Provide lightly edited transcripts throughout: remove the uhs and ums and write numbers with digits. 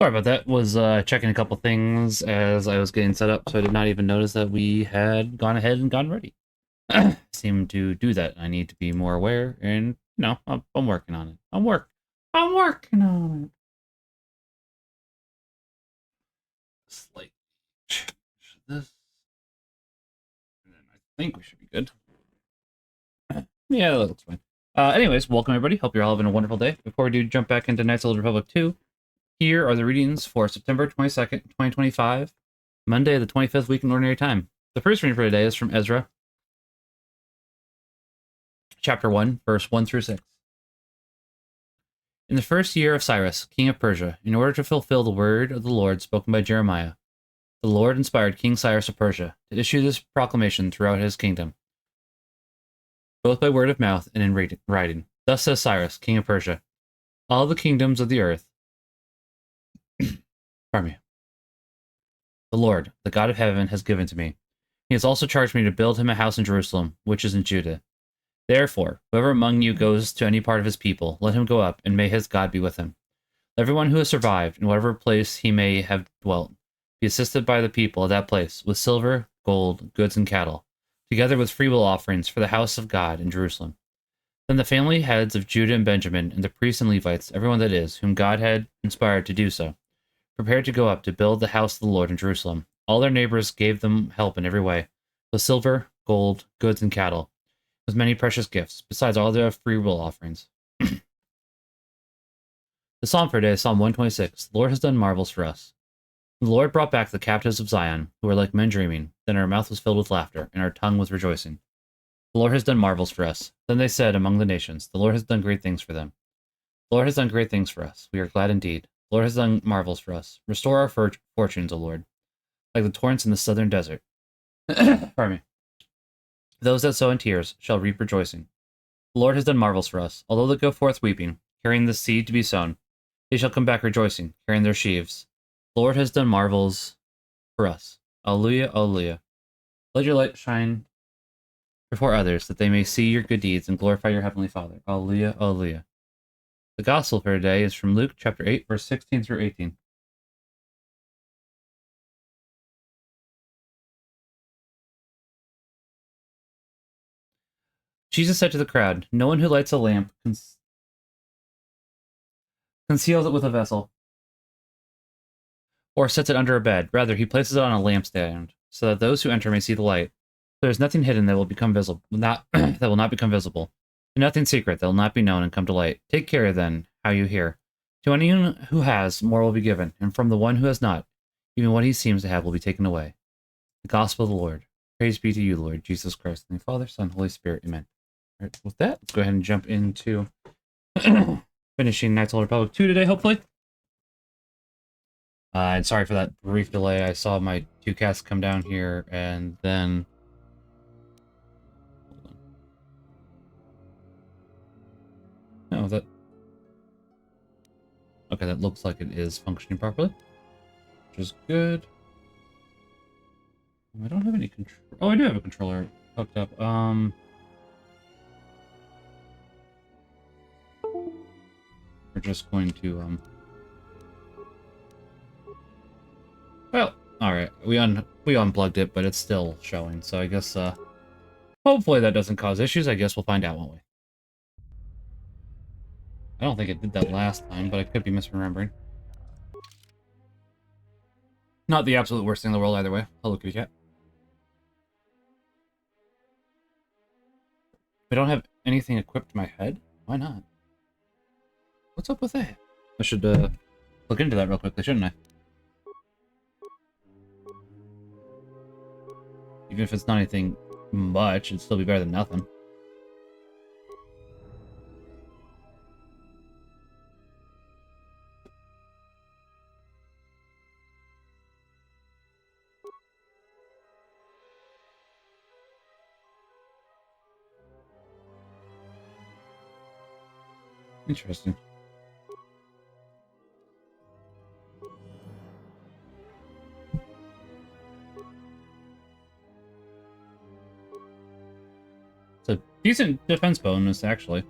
Sorry about that. Was checking a couple things as I was getting set up, so I did not even notice that we had gone ahead and gotten ready. I seem to do that. I need to be more aware, and no, I'm working on it. I'm working on it. Slightly change this, and then I think we should be good. Yeah, that looks fine. Anyways, welcome everybody. Hope you're all having a wonderful day. Before we do jump back into Knights of the Old Republic 2, here are the readings for September 22nd, 2025, Monday, the 25th week in Ordinary Time. The first reading for today is from Ezra, chapter 1, verse 1 through 6. In the first year of Cyrus, king of Persia, in order to fulfill the word of the Lord spoken by Jeremiah, the Lord inspired King Cyrus of Persia to issue this proclamation throughout his kingdom, both by word of mouth and in writing. Thus says Cyrus, king of Persia, all the kingdoms of the earth, pardon me, the Lord, the God of heaven, has given to me. He has also charged me to build him a house in Jerusalem, which is in Judah. Therefore, whoever among you goes to any part of his people, let him go up, and may his God be with him. Let everyone who has survived, in whatever place he may have dwelt, be assisted by the people of that place, with silver, gold, goods, and cattle, together with freewill offerings for the house of God in Jerusalem. Then the family heads of Judah and Benjamin, and the priests and Levites, everyone that is, whom God had inspired to do so, prepared to go up to build the house of the Lord in Jerusalem. All their neighbors gave them help in every way, with silver, gold, goods, and cattle, with many precious gifts, besides all their free will offerings. The psalm for today is Psalm 126. The Lord has done marvels for us. The Lord brought back the captives of Zion, who were like men dreaming. Then our mouth was filled with laughter, and our tongue with rejoicing. The Lord has done marvels for us. Then they said among the nations, the Lord has done great things for them. The Lord has done great things for us. We are glad indeed. The Lord has done marvels for us. Restore our fortunes, O Lord, like the torrents in the southern desert. Pardon me. Those that sow in tears shall reap rejoicing. The Lord has done marvels for us. Although they go forth weeping, carrying the seed to be sown, they shall come back rejoicing, carrying their sheaves. The Lord has done marvels for us. Alleluia, alleluia. Let your light shine before others, that they may see your good deeds and glorify your heavenly Father. Alleluia, alleluia. The gospel for today is from Luke chapter 8, verse 16 through 18. Jesus said to the crowd, no one who lights a lamp conceals it with a vessel or sets it under a bed. Rather, he places it on a lampstand, so that those who enter may see the light. There is nothing hidden that will become visible, that will not become visible, and nothing secret that will not be known and come to light. Take care, then, how you hear. To anyone who has, more will be given, and from the one who has not, even what he seems to have will be taken away. The Gospel of the Lord. Praise be to you, Lord Jesus Christ, and the Father, Son, Holy Spirit. Amen. All right, with that, let's go ahead and jump into finishing Knights of the Old Republic 2 today, hopefully. And sorry for that brief delay. I saw my two cats come down here, and then... No, that... Okay, that looks like it is functioning properly, which is good. I don't have any control... Oh, I do have a controller hooked up. We're just going to, Well, alright. We unplugged it, but it's still showing, so I guess, hopefully that doesn't cause issues. I guess we'll find out, won't we? I don't think it did that last time, but I could be misremembering. Not the absolute worst thing in the world either way. Hello, kitty cat. I don't have anything equipped to my head? Why not? What's up with that? I should, look into that real quickly, shouldn't I? Even if it's not anything much, it'd still be better than nothing. Interesting. It's a decent defense bonus, actually.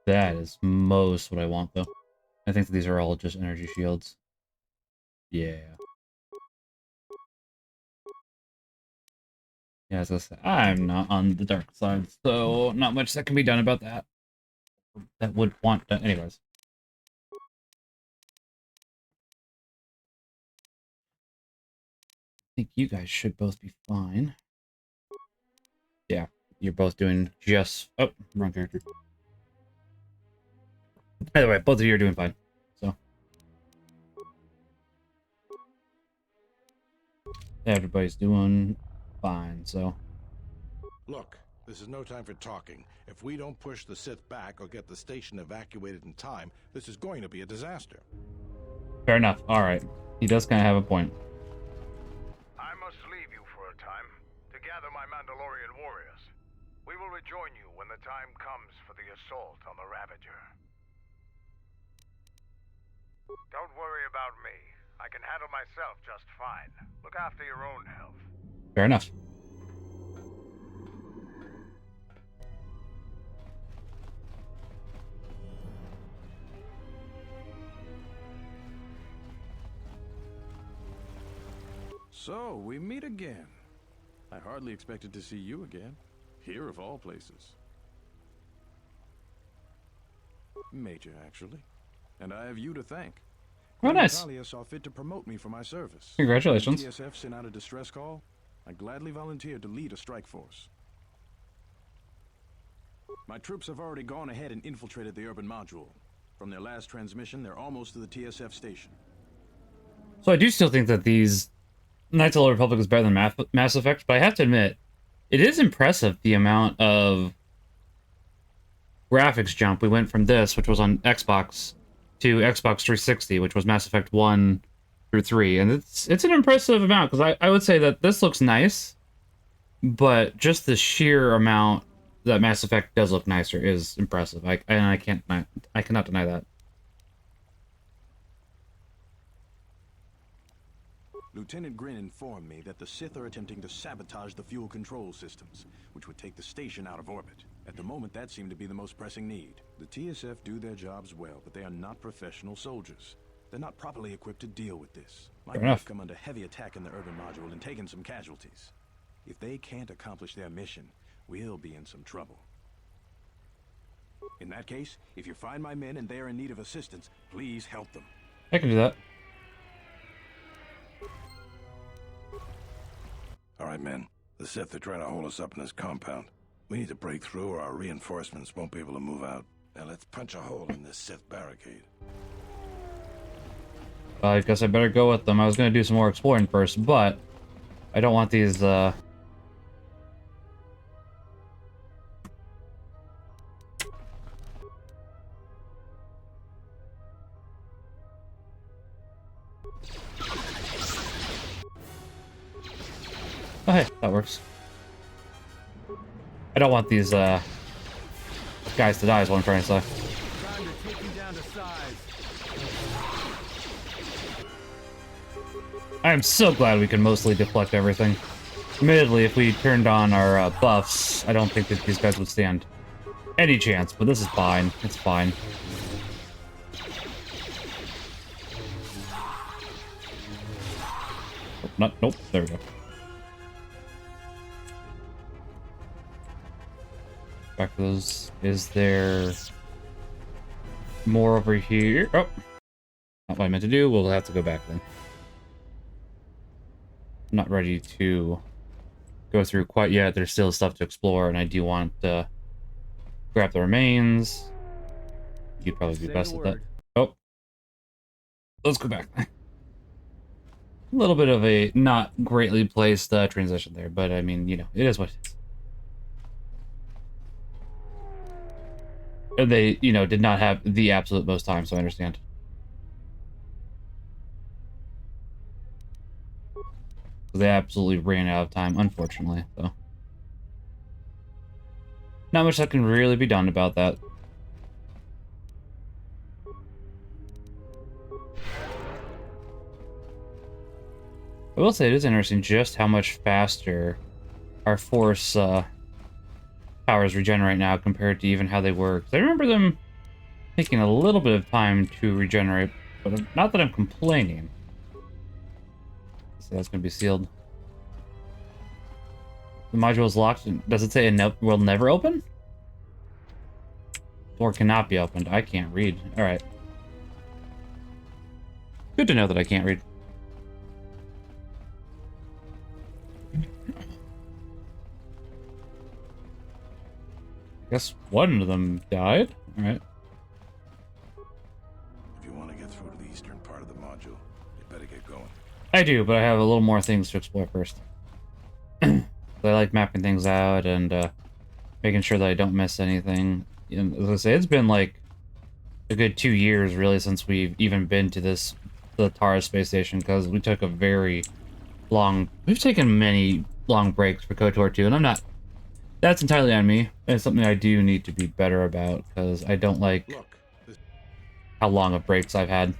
That is most what I want, though. I think that these are all just energy shields. Yeah. Yeah, as I said, I'm not on the dark side, so not much that can be done about that. That would want to... Anyways. I think you guys should both be fine. Yeah, you're both doing just... Oh, wrong character. Either way, both of you are doing fine. So. Everybody's doing fine, so. Look, this is no time for talking. If we don't push the Sith back or get the station evacuated in time, this is going to be a disaster. Fair enough. Alright. He does kind of have a point. I must leave you for a time to gather my Mandalorian warriors. We will rejoin you when the time comes for the assault on the Ravager. Don't worry about me. I can handle myself just fine. Look after your own health. Fair enough. So, we meet again. I hardly expected to see you again. Here of all places. Major, actually. And I have you to thank. Oh, nice. Talia saw fit to promote me for my service. Congratulations. When TSF sent out a distress call, I gladly volunteered to lead a strike force. My troops have already gone ahead and infiltrated the urban module. From their last transmission, they're almost to the TSF station. So I do still think that these Knights of the Old Republic is better than Mass Effect, but I have to admit, it is impressive the amount of graphics jump we went from this, which was on Xbox, to Xbox 360, which was Mass Effect 1 through 3. And it's an impressive amount, because I would say that this looks nice, but just the sheer amount that Mass Effect does look nicer is impressive. I cannot deny that. Lieutenant Grin informed me that the Sith are attempting to sabotage the fuel control systems, which would take the station out of orbit. At the moment, that seemed to be the most pressing need. The TSF do their jobs well, but they are not professional soldiers. They're not properly equipped to deal with this. Might have come under heavy attack in the urban module and taken some casualties. If they can't accomplish their mission, we'll be in some trouble. In that case, if you find my men and they are in need of assistance, please help them. I can do that. All right, men. The Sith are trying to hold us up in this compound. We need to break through or our reinforcements won't be able to move out. Now let's punch a hole in this Sith barricade. I guess I better go with them. I was going to do some more exploring first, but I don't want these, Oh, hey, that works. I don't want these, guys to die is what I'm trying to say. Time to take you down to size. I am so glad we can mostly deflect everything. Admittedly, if we turned on our buffs, I don't think that these guys would stand any chance, but this is fine. It's fine. Nope, there we go. Back to those. Is there more over here? Oh, not what I meant to do. We'll have to go back then. I'm not ready to go through quite yet. There's still stuff to explore, and I do want to grab the remains. You'd probably be best at that. Oh, let's go back. A little bit of a not greatly placed transition there, but I mean, you know, it is what it is. They, you know, did not have the absolute most time, so I understand. They absolutely ran out of time, unfortunately, so. Not much that can really be done about that. I will say it is interesting just how much faster our force powers regenerate now compared to even how they were. 'Cause I remember them taking a little bit of time to regenerate, but not that I'm complaining. So that's going to be sealed. The module is locked. Does it say it will never open? Door cannot be opened. I can't read. All right. Good to know that I can't read. I guess one of them died. All right. If you want to get through to the eastern part of the module, you better get going. I do, but I have a little more things to explore first. I like mapping things out and making sure that I don't miss anything. As I say, it's been like a good 2 years, really, since we've even been to the Tara space station, because we took a very long... We've taken many long breaks for KOTOR 2, and I'm not... That's entirely on me. It's something I do need to be better about, because I don't like how long of breaks I've had.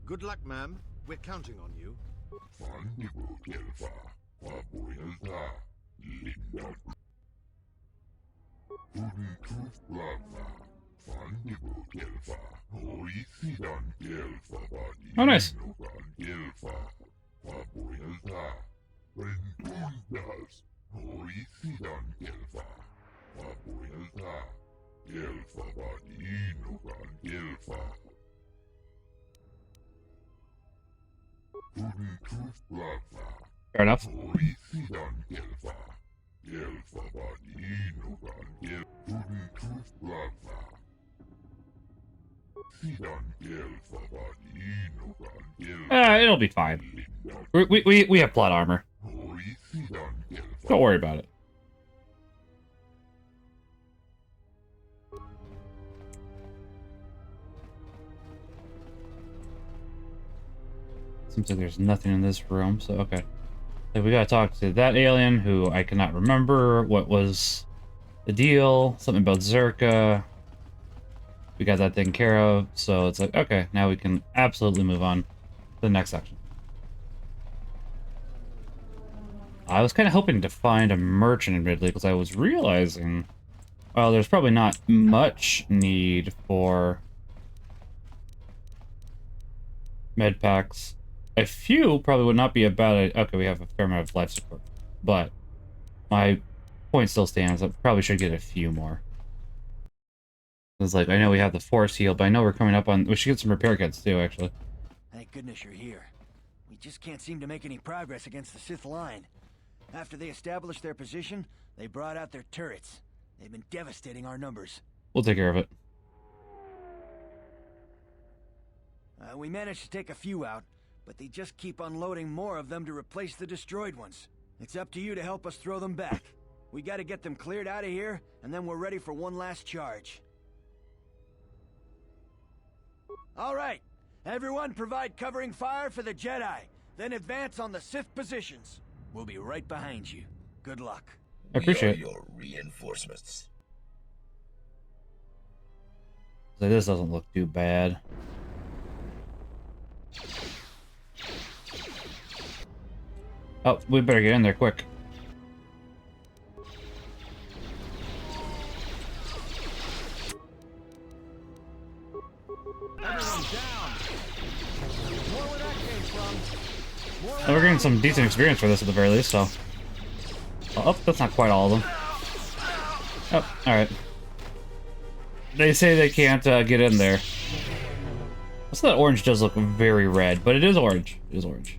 Good luck, ma'am. We're counting on you. Oh, nice. Fair enough. It'll be fine. We have plot armor. Don't worry about it. Seems like there's nothing in this room, so okay. So we gotta talk to that alien who I cannot remember what was the deal. Something about Zerka. We got that taken care of, so it's like, okay, now we can absolutely move on to the next section. I was kind of hoping to find a merchant, admittedly, because I was realizing, well, there's probably not much need for med packs. A few probably would not be a bad idea. Okay, we have a fair amount of life support, but my point still stands. I probably should get a few more. It's like, I know we have the force heal, but I know we're coming up on... We should get some repair kits, too, actually. Thank goodness you're here. We just can't seem to make any progress against the Sith line. After they established their position, they brought out their turrets. They've been devastating our numbers. We'll take care of it. We managed to take a few out, but they just keep unloading more of them to replace the destroyed ones. It's up to you to help us throw them back. We gotta get them cleared out of here, and then we're ready for one last charge. All right, everyone provide covering fire for the Jedi, then advance on the Sith positions. We'll be right behind you. Good luck. I appreciate it. Your reinforcements. So this doesn't look too bad. Oh, we better get in there quick. We're getting some decent experience for this at the very least, so... Oh, that's not quite all of them. Oh, alright. They say they can't get in there. So that orange does look very red, but it is orange. It is orange.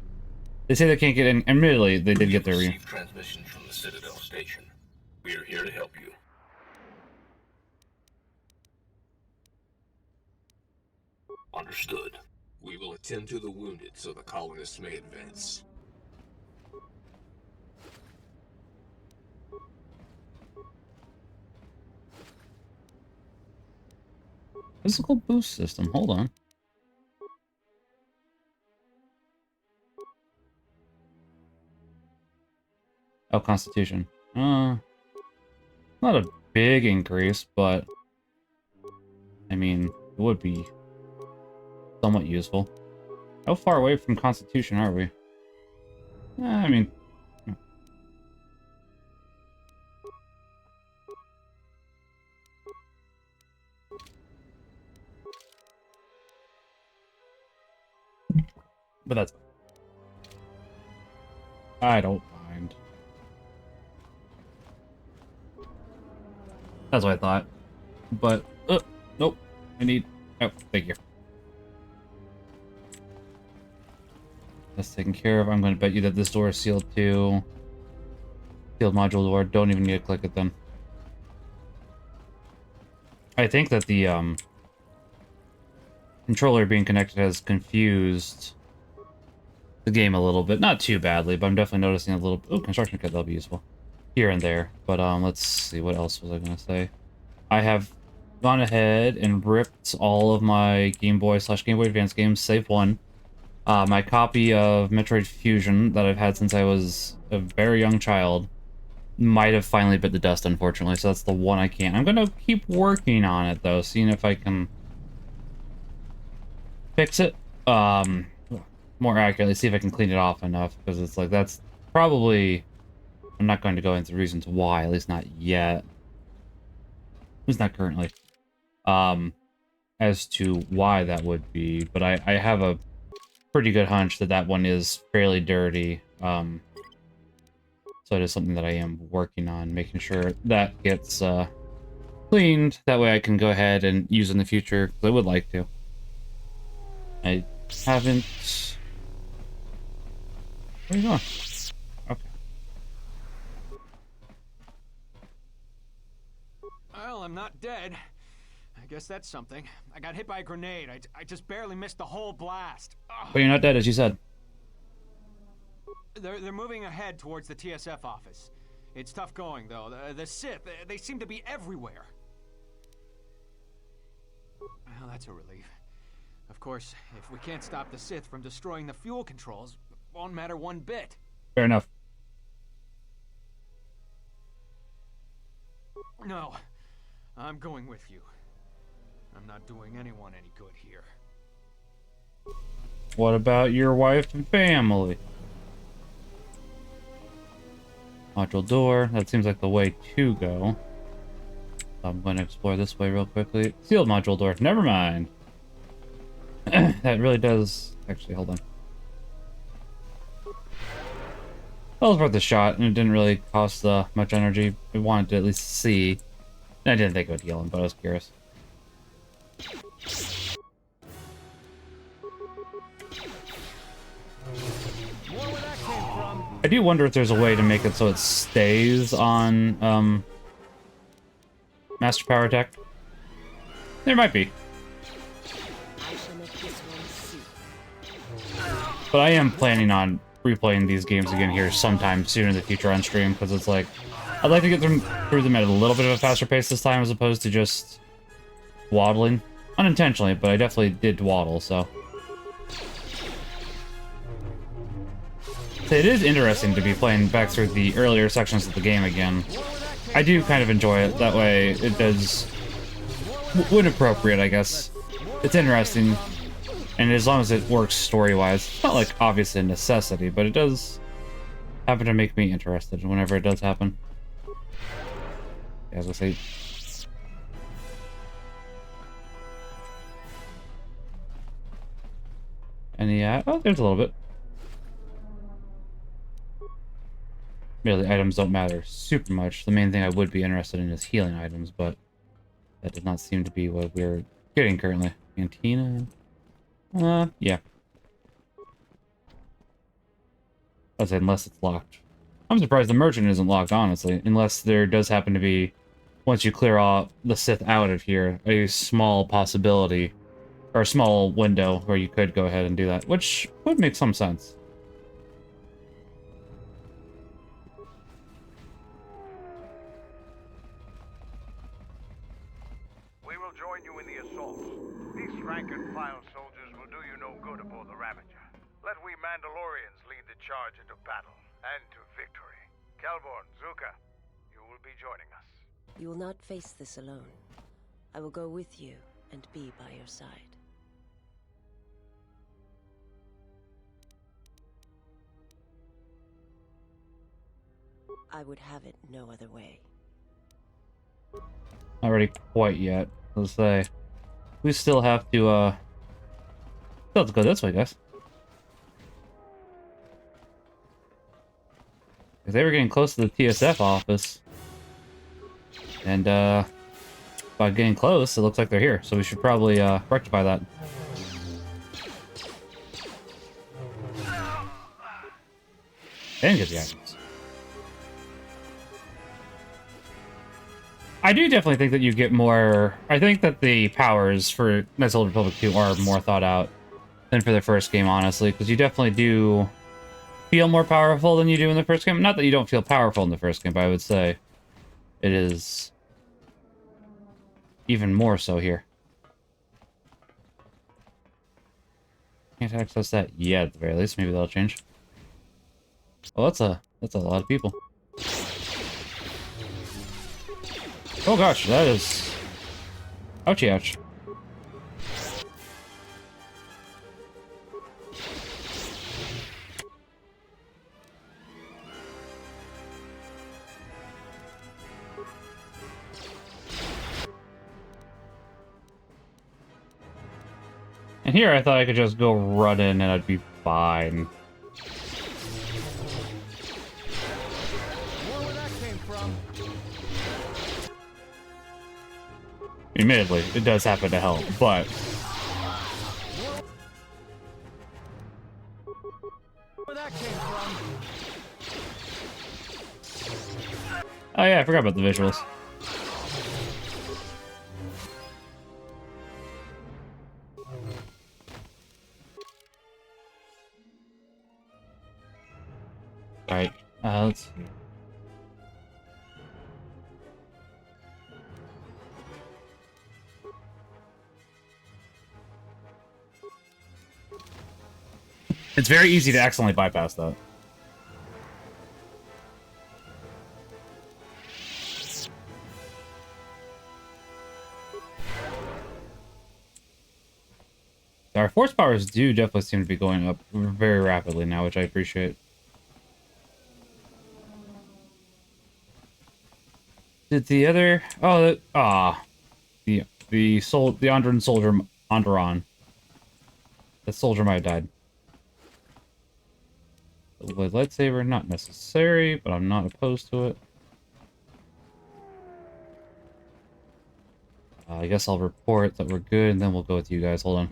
They say they can't get in. Admittedly, they did get their... Received transmission from the Citadel station. We are here to help you. Understood. We will attend to the wounded so the colonists may advance. Physical boost system. Hold on. Oh, Constitution. Not a big increase, but I mean, it would be somewhat useful. How far away from Constitution are we? I mean... But that's... I don't mind. That's what I thought. But, nope. I need... Oh, thank you. That's taken care of. I'm going to bet you that this door is sealed too. Sealed module door. Don't even need to click it then. I think that the controller being connected has confused the game a little bit. Not too badly, but I'm definitely noticing a little... Oh, construction kit. That'll be useful. Here and there. But let's see. What else was I going to say? I have gone ahead and ripped all of my Game Boy / Game Boy Advance games, save one. My copy of Metroid Fusion that I've had since I was a very young child might have finally bit the dust, unfortunately, so that's the one I can't. I'm going to keep working on it, though, seeing if I can fix it. More accurately, see if I can clean it off enough, because it's like, that's probably... I'm not going to go into the reasons why, at least not yet. At least not currently. As to why that would be, but I have a pretty good hunch that that one is fairly dirty. So it is something that I am working on, making sure that gets cleaned. That way I can go ahead and use in the future, because I would like to. I haven't... Where are you going? Okay. Well, I'm not dead. I guess that's something. I got hit by a grenade. I just barely missed the whole blast. Ugh. But you're not dead, as you said. They're moving ahead towards the TSF office. It's tough going, though. The Sith, they seem to be everywhere. Well, that's a relief. Of course, if we can't stop the Sith from destroying the fuel controls, it won't matter one bit. Fair enough. No, I'm going with you. I'm not doing anyone any good here. What about your wife and family? Module door. That seems like the way to go. I'm going to explore this way real quickly. Sealed module door. Never mind. That really does... Actually, hold on. That was worth the shot, and it didn't really cost much energy. I wanted to at least see. I didn't think it would heal him, but I was curious. I do wonder if there's a way to make it so it stays on Master Power Tech. There might be. But I am planning on replaying these games again here sometime soon in the future on stream, because it's like, I'd like to get through them at a little bit of a faster pace this time, as opposed to just waddling. Unintentionally, but I definitely did waddle, so. So it is interesting to be playing back through the earlier sections of the game again. I do kind of enjoy it. That way it does... when appropriate, I guess. It's interesting. And as long as it works story-wise, it's not like obviously a necessity, but it does happen to make me interested whenever it does happen. As I say... Any, oh, there's a little bit. Really, items don't matter super much. The main thing I would be interested in is healing items, but that does not seem to be what we're getting currently. Cantina. Yeah. I'd say unless it's locked. I'm surprised the merchant isn't locked, honestly. Unless there does happen to be, once you clear all the Sith out of here, a small possibility, or a small window where you could go ahead and do that, which would make some sense. We will join you in the assault. These rank-and-file soldiers will do you no good aboard the Ravager. Let we Mandalorians lead the charge into battle and to victory. Kelborn, Zuka, you will be joining us. You will not face this alone. I will go with you and be by your side. I would have it no other way. Not ready quite yet. Let's say we still have to go this way, guys. If they were getting close to the TSF office. And, by getting close, it looks like they're here. So we should probably, rectify that. And get the items. I do definitely think that you get more... I think that the powers for Knights of the Old Republic 2 are more thought out than for the first game, honestly. Because you definitely do feel more powerful than you do in the first game. Not that you don't feel powerful in the first game, but I would say it is even more so here. Can't access that yet, at the very least. Maybe that'll change. Well, that's a lot of people. Oh gosh, that is... Ouchie ouch. And here I thought I could just go run in and I'd be fine. Where that came from? Admittedly, it does happen to help, but... Where that came from? Oh yeah, I forgot about the visuals. Alright, let's see. It's very easy to accidentally bypass that. Our force powers do definitely seem to be going up very rapidly now, which I appreciate. Did the other... Oh, the Andron soldier... Andron. The soldier might have died. The lightsaber, not necessary, but I'm not opposed to it. I guess I'll report that we're good, and then we'll go with you guys. Hold on.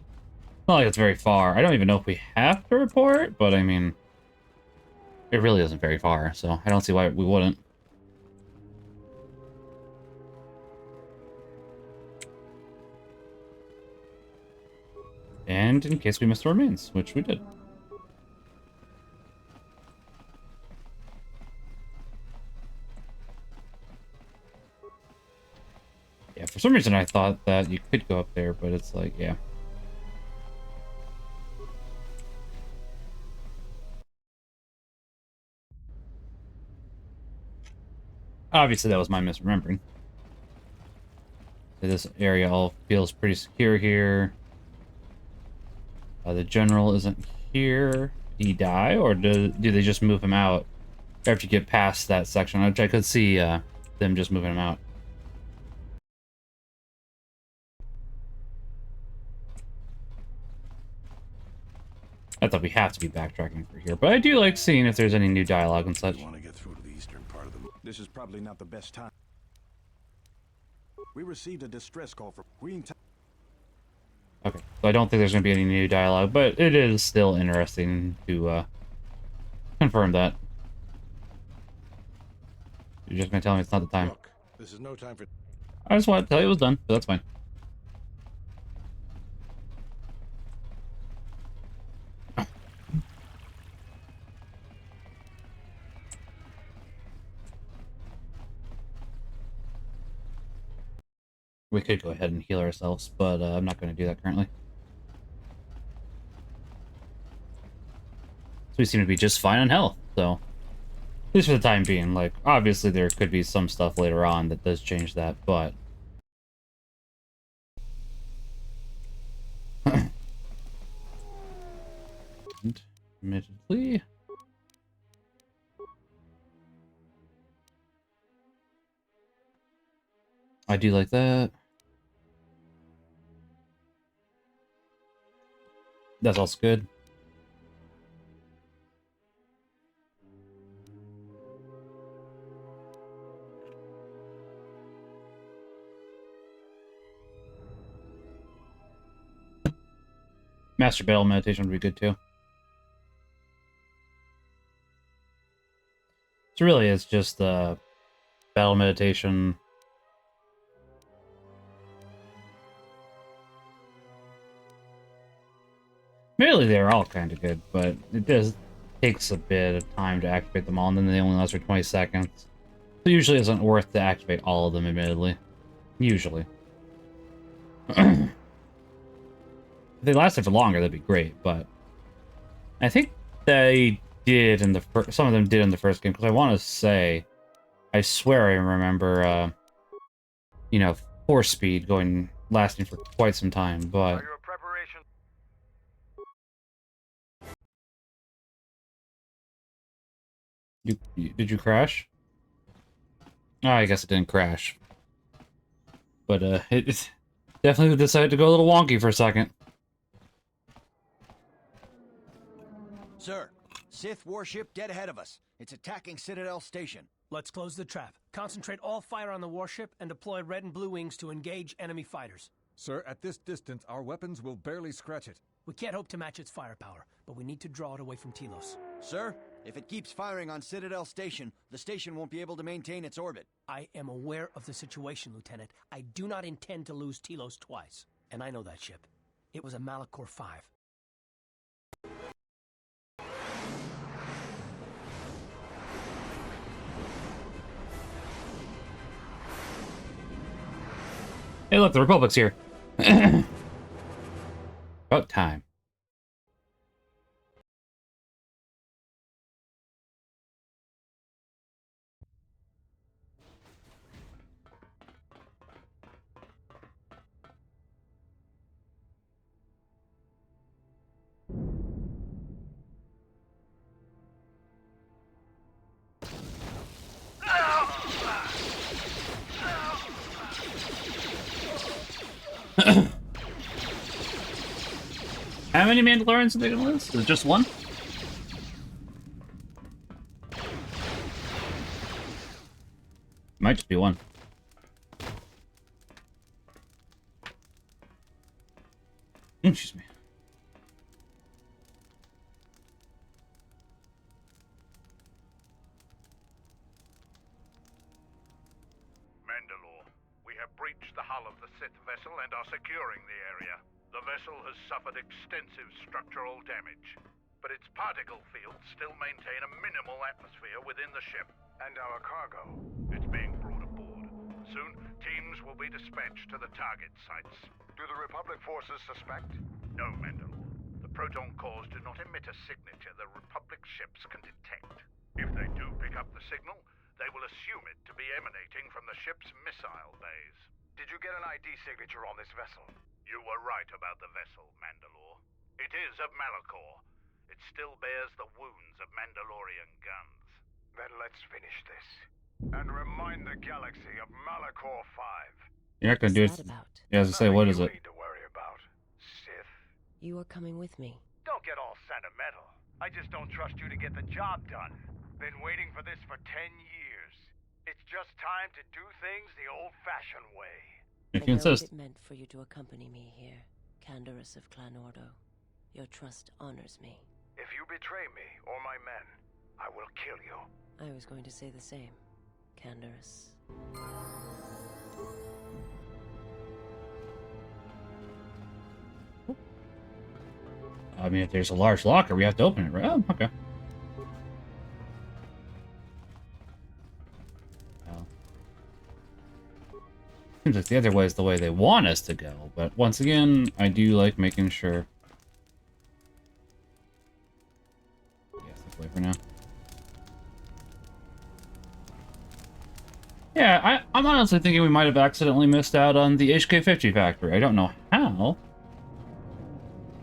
Not like it's very far. I don't even know if we have to report, but I mean... It really isn't very far, so I don't see why we wouldn't. And in case we missed the remains, which we did. Yeah, for some reason I thought that you could go up there, but it's like, yeah. Obviously that was my misremembering. This area all feels pretty secure here. The general isn't here. Did he die, or do they just move him out after you get past that section? Which I could see them just moving him out. I thought we have to be backtracking for here, but I do like seeing if there's any new dialogue and such. Want to get through to the eastern part of the... This is probably not the best time. We received a distress call from Queen. Okay, so I don't think there's going to be any new dialogue, but it is still interesting to confirm that. You're just going to tell me it's not the time. Look, this is no time for... I just wanted to tell you it was done, but that's fine. We could go ahead and heal ourselves, but I'm not going to do that currently. So we seem to be just fine on health, so... At least for the time being, like, obviously there could be some stuff later on that does change that, but... Admittedly... I do like that. That's also good. Master Battle Meditation would be good too. So really, it's just Battle Meditation. Really, they're all kind of good, but it does takes a bit of time to activate them all, and then they only last for 20 seconds. So usually isn't worth to activate all of them, admittedly. Usually. If they lasted for longer, that'd be great, but I think they did in the some of them did in the first game, because I want to say, I swear I remember, you know, force speed lasting for quite some time, but... Are your preparations... Did you crash? Oh, I guess it didn't crash. But, it definitely decided to go a little wonky for a second. Sir, Sith warship dead ahead of us. It's attacking Citadel Station. Let's close the trap. Concentrate all fire on the warship and deploy red and blue wings to engage enemy fighters. Sir, at this distance, our weapons will barely scratch it. We can't hope to match its firepower, but we need to draw it away from Telos. Sir, if it keeps firing on Citadel Station, the station won't be able to maintain its orbit. I am aware of the situation, Lieutenant. I do not intend to lose Telos twice. And I know that ship. It was a Malachor 5. Hey, look, the Republic's here. About time. How many Mandalorians are they gonna lose? Is it just one? Might just be one. Excuse me. Mandalore, we have breached the hull of the Sith vessel and are securing the area. The vessel has suffered extensive structural damage, but its particle fields still maintain a minimal atmosphere within the ship. And our cargo? It's being brought aboard. Soon, teams will be dispatched to the target sites. Do the Republic forces suspect? No, Mandalore. The proton cores do not emit a signature the Republic ships can detect. If they do pick up the signal, they will assume it to be emanating from the ship's missile bays. Did you get an ID signature on this vessel? You were right about the vessel, Mandalore. It is of Malachor. It still bears the wounds of Mandalorian guns. Then let's finish this. And remind the galaxy of Malachor 5. You're not gonna do it. Yeah, as I say, what is it? Need to worry about, Sith. You are coming with me. Don't get all sentimental. I just don't trust you to get the job done. Been waiting for this for 10 years. It's just time to do things the old-fashioned way. If you I know what insist. it meant for you to accompany me here, Canderous of Clan Ordo. Your trust honors me. If you betray me or my men, I will kill you. I was going to say the same, Canderous. I mean, if there's a large locker, we have to open it, right? Oh, okay. Seems like the other way is the way they want us to go, but once again, I do like making sure. Yes, this way for now. Yeah, I'm honestly thinking we might have accidentally missed out on the HK-50 factory. I don't know how.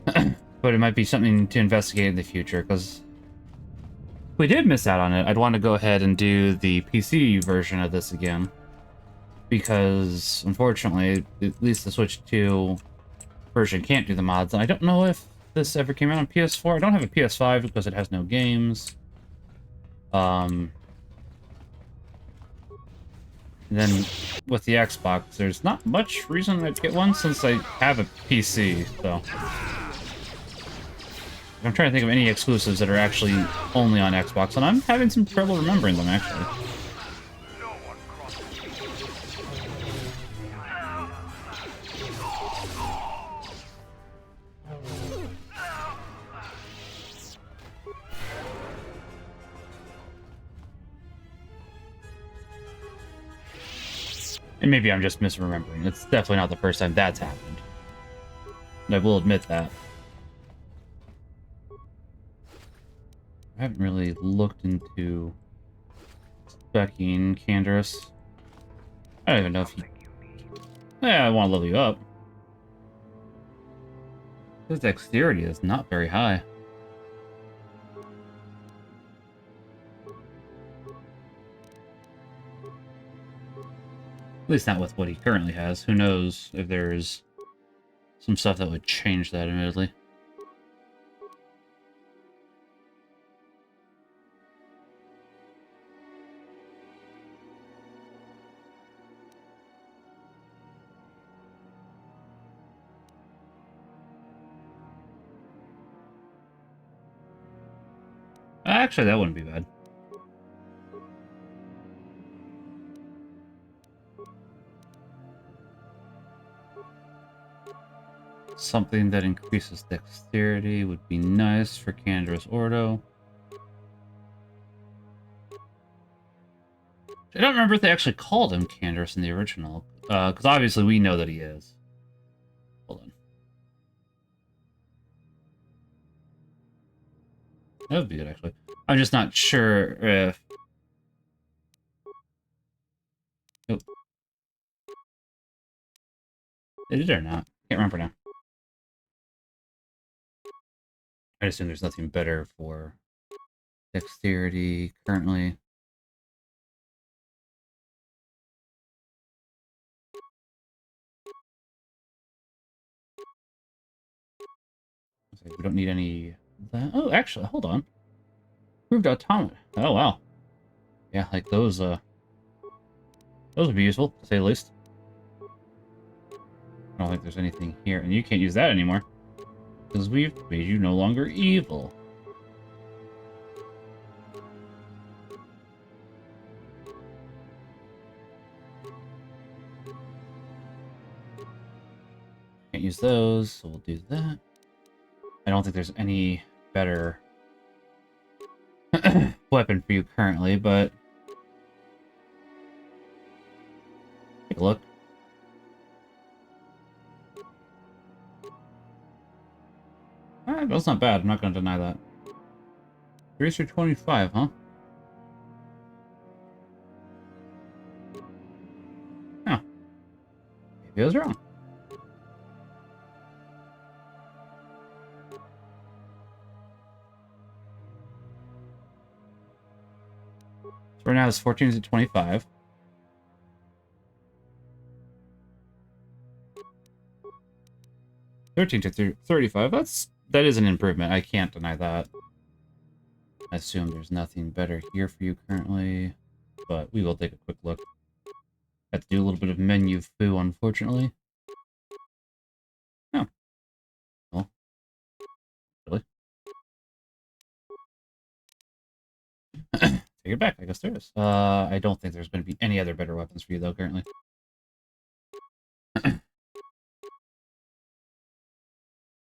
But it might be something to investigate in the future, because if we did miss out on it, I'd want to go ahead and do the PC version of this again. Because, unfortunately, at least the Switch 2 version can't do the mods. And I don't know if this ever came out on PS4. I don't have a PS5 because it has no games. Then, with the Xbox, there's not much reason I'd get one since I have a PC, so... I'm trying to think of any exclusives that are actually only on Xbox, and I'm having some trouble remembering them, actually. And maybe I'm just misremembering. It's definitely not the first time that's happened. And I will admit that. I haven't really looked into specking Canderous. I don't even know if he... Yeah, I want to level you up. His dexterity is not very high. At least not with what he currently has. Who knows if there's some stuff that would change that, admittedly. Actually, that wouldn't be bad. Something that increases dexterity would be nice for Canderous Ordo. I don't remember if they actually called him Canderous in the original, because obviously we know that he is. Hold on. That would be good, actually. I'm just not sure if... Oh. They did or not. Can't remember now. I assume there's nothing better for dexterity currently. We don't need any... Oh, actually, hold on. Proved automata. Oh, wow. Yeah, like those would be useful, to say the least. I don't think there's anything here, and you can't use that anymore. Because we've made you no longer evil. Can't use those, so we'll do that. I don't think there's any better weapon for you currently, but... Take a look. That's not bad. I'm not going to deny that. 3 through 25, huh? Huh. Maybe I was wrong. So right now it's 14 to 25. $13 to 35. That is an improvement. I can't deny that. I assume there's nothing better here for you currently, but we will take a quick look. Have to do a little bit of menu foo, unfortunately. Oh. Well. Really? Take it back. I guess there is. I don't think there's going to be any other better weapons for you, though, currently.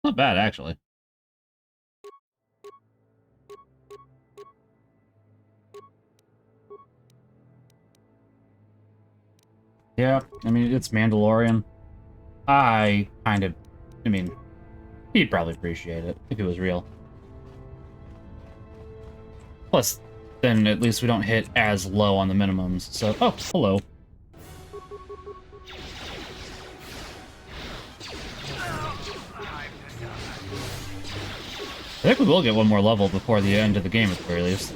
Not bad, actually. Yeah, I mean, it's Mandalorian. I mean, he'd probably appreciate it if it was real. Plus, then at least we don't hit as low on the minimums, so... Oh, hello. I think we will get one more level before the end of the game, at the very least.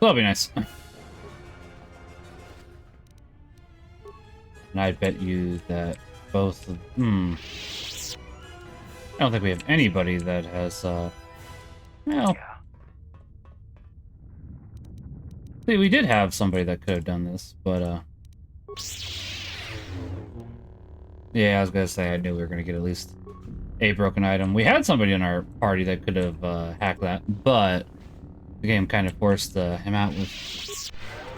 That'll be nice. And I bet you that both of... I don't think we have anybody that has, well... See, we did have somebody that could have done this, but, yeah, I was gonna say, I knew we were gonna get at least a broken item. We had somebody in our party that could have, hacked that, but the game kind of forced, him out with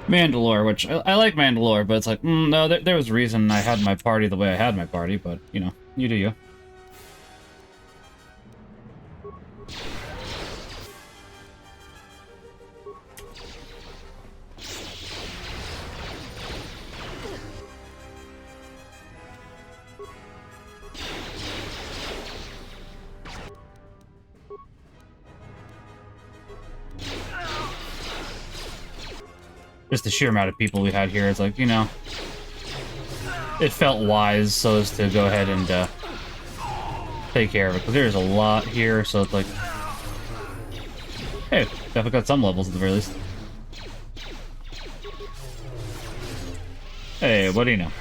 Mandalore, which, I like Mandalore, but it's like, no, there was a reason I had my party the way I had my party, but, you know, you do you. Just the sheer amount of people we had here, it's like, you know, it felt wise so as to go ahead and take care of it, because there's a lot here, so it's like, hey, definitely got some levels at the very least. Hey, what do you know?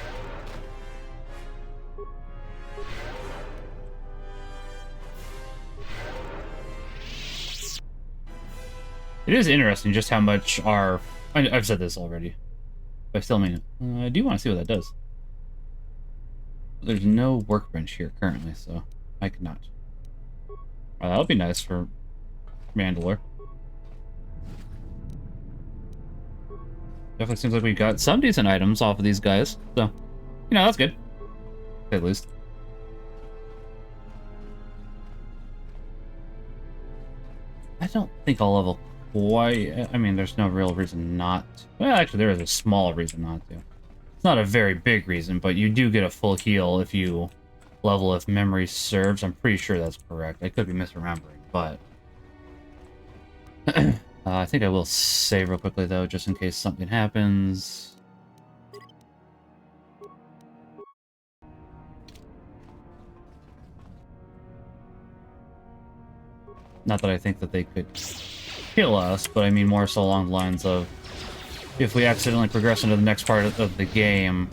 It is interesting just how much our... I've said this already, but I still mean it. I do want to see what that does. There's no workbench here currently, so I cannot. That'll be nice for Mandalore. Definitely seems like we got some decent items off of these guys, so, you know, that's good. At least. I don't think I'll level quite... I mean, there's no real reason not to. Well, actually, there is a small reason not to. It's not a very big reason, but you do get a full heal if you level if memory serves. I'm pretty sure that's correct. I could be misremembering, but... I think I will save real quickly, though, just in case something happens. Not that I think that they could kill us, but I mean more so along the lines of if we accidentally progress into the next part of the game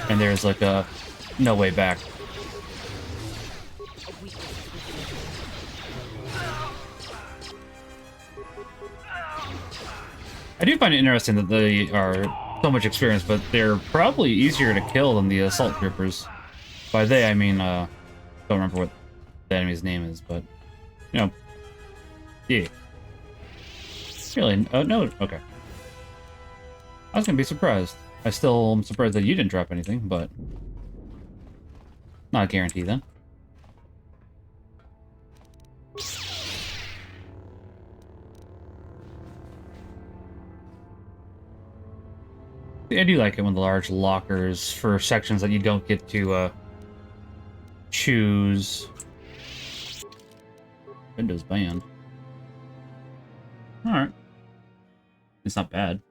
and there's like a no way back. I do find it interesting that they are so much experience, but they're probably easier to kill than the assault troopers. By they, I mean, don't remember what the enemy's name is, but, you know, yeah. Really? No? Okay. I was gonna be surprised. I still am surprised that you didn't drop anything, but not a guarantee then. I do like it when the large lockers for sections that you don't get to choose. Windows banned. Alright. It's not bad.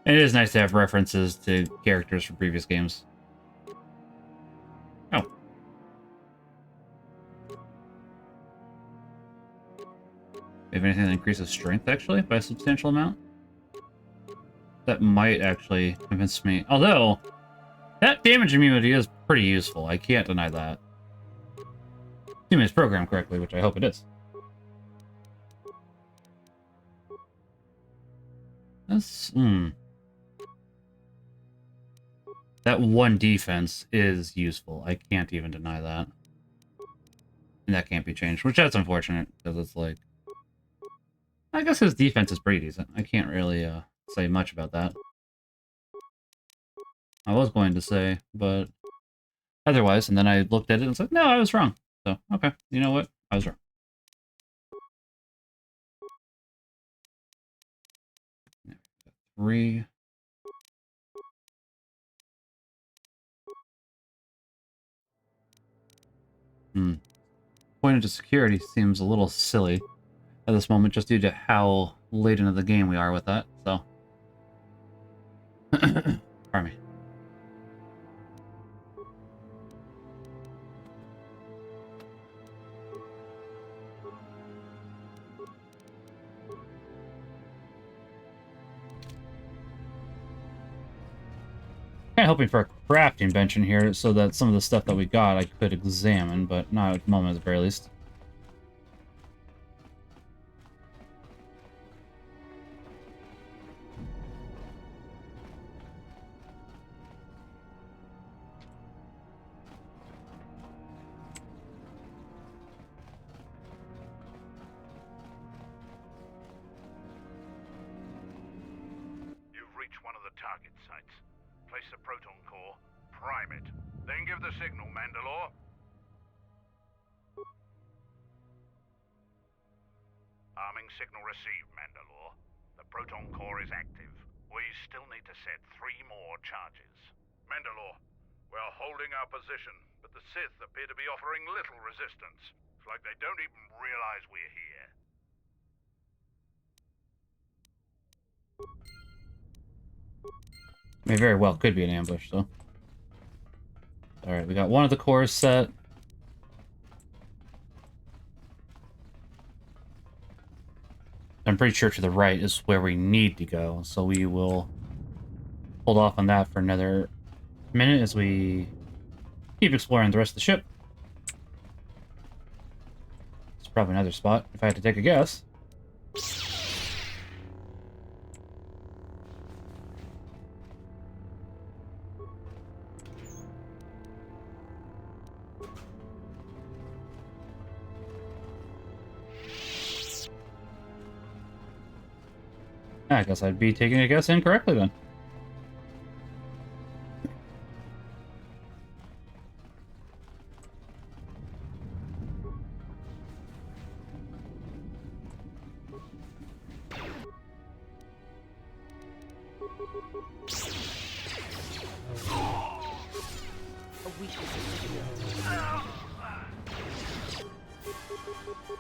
It is nice to have references to characters from previous games. Oh. If anything that increases strength, actually, by a substantial amount. That might actually convince me. Although, that damage immunity is pretty useful. I can't deny that. Assuming it's programmed correctly, which I hope it is. That's... That one defense is useful. I can't even deny that. And that can't be changed, which that's unfortunate, because it's like... I guess his defense is pretty decent. I can't really say much about that. I was going to say, but otherwise, and then I looked at it and said, no, I was wrong. So, okay, you know what? I was wrong. Three. Pointed to security seems a little silly at this moment, just due to how late into the game we are with that, so. Pardon me. Kind of hoping for a crafting bench in here so that some of the stuff that we got I could examine, but not at the moment at the very least. target sites. Place the proton core, prime it, then give the signal, Mandalore. Arming signal received, Mandalore. The proton core is active. We still need to set 3 more charges. Mandalore, we're holding our position, but the Sith appear to be offering little resistance. It's like they don't even realize we're here. May very well could be an ambush, though. Alright, we got one of the cores set. I'm pretty sure to the right is where we need to go, so we will hold off on that for another minute as we keep exploring the rest of the ship. It's probably another spot, if I had to take a guess. I guess I'd be taking a guess incorrectly then.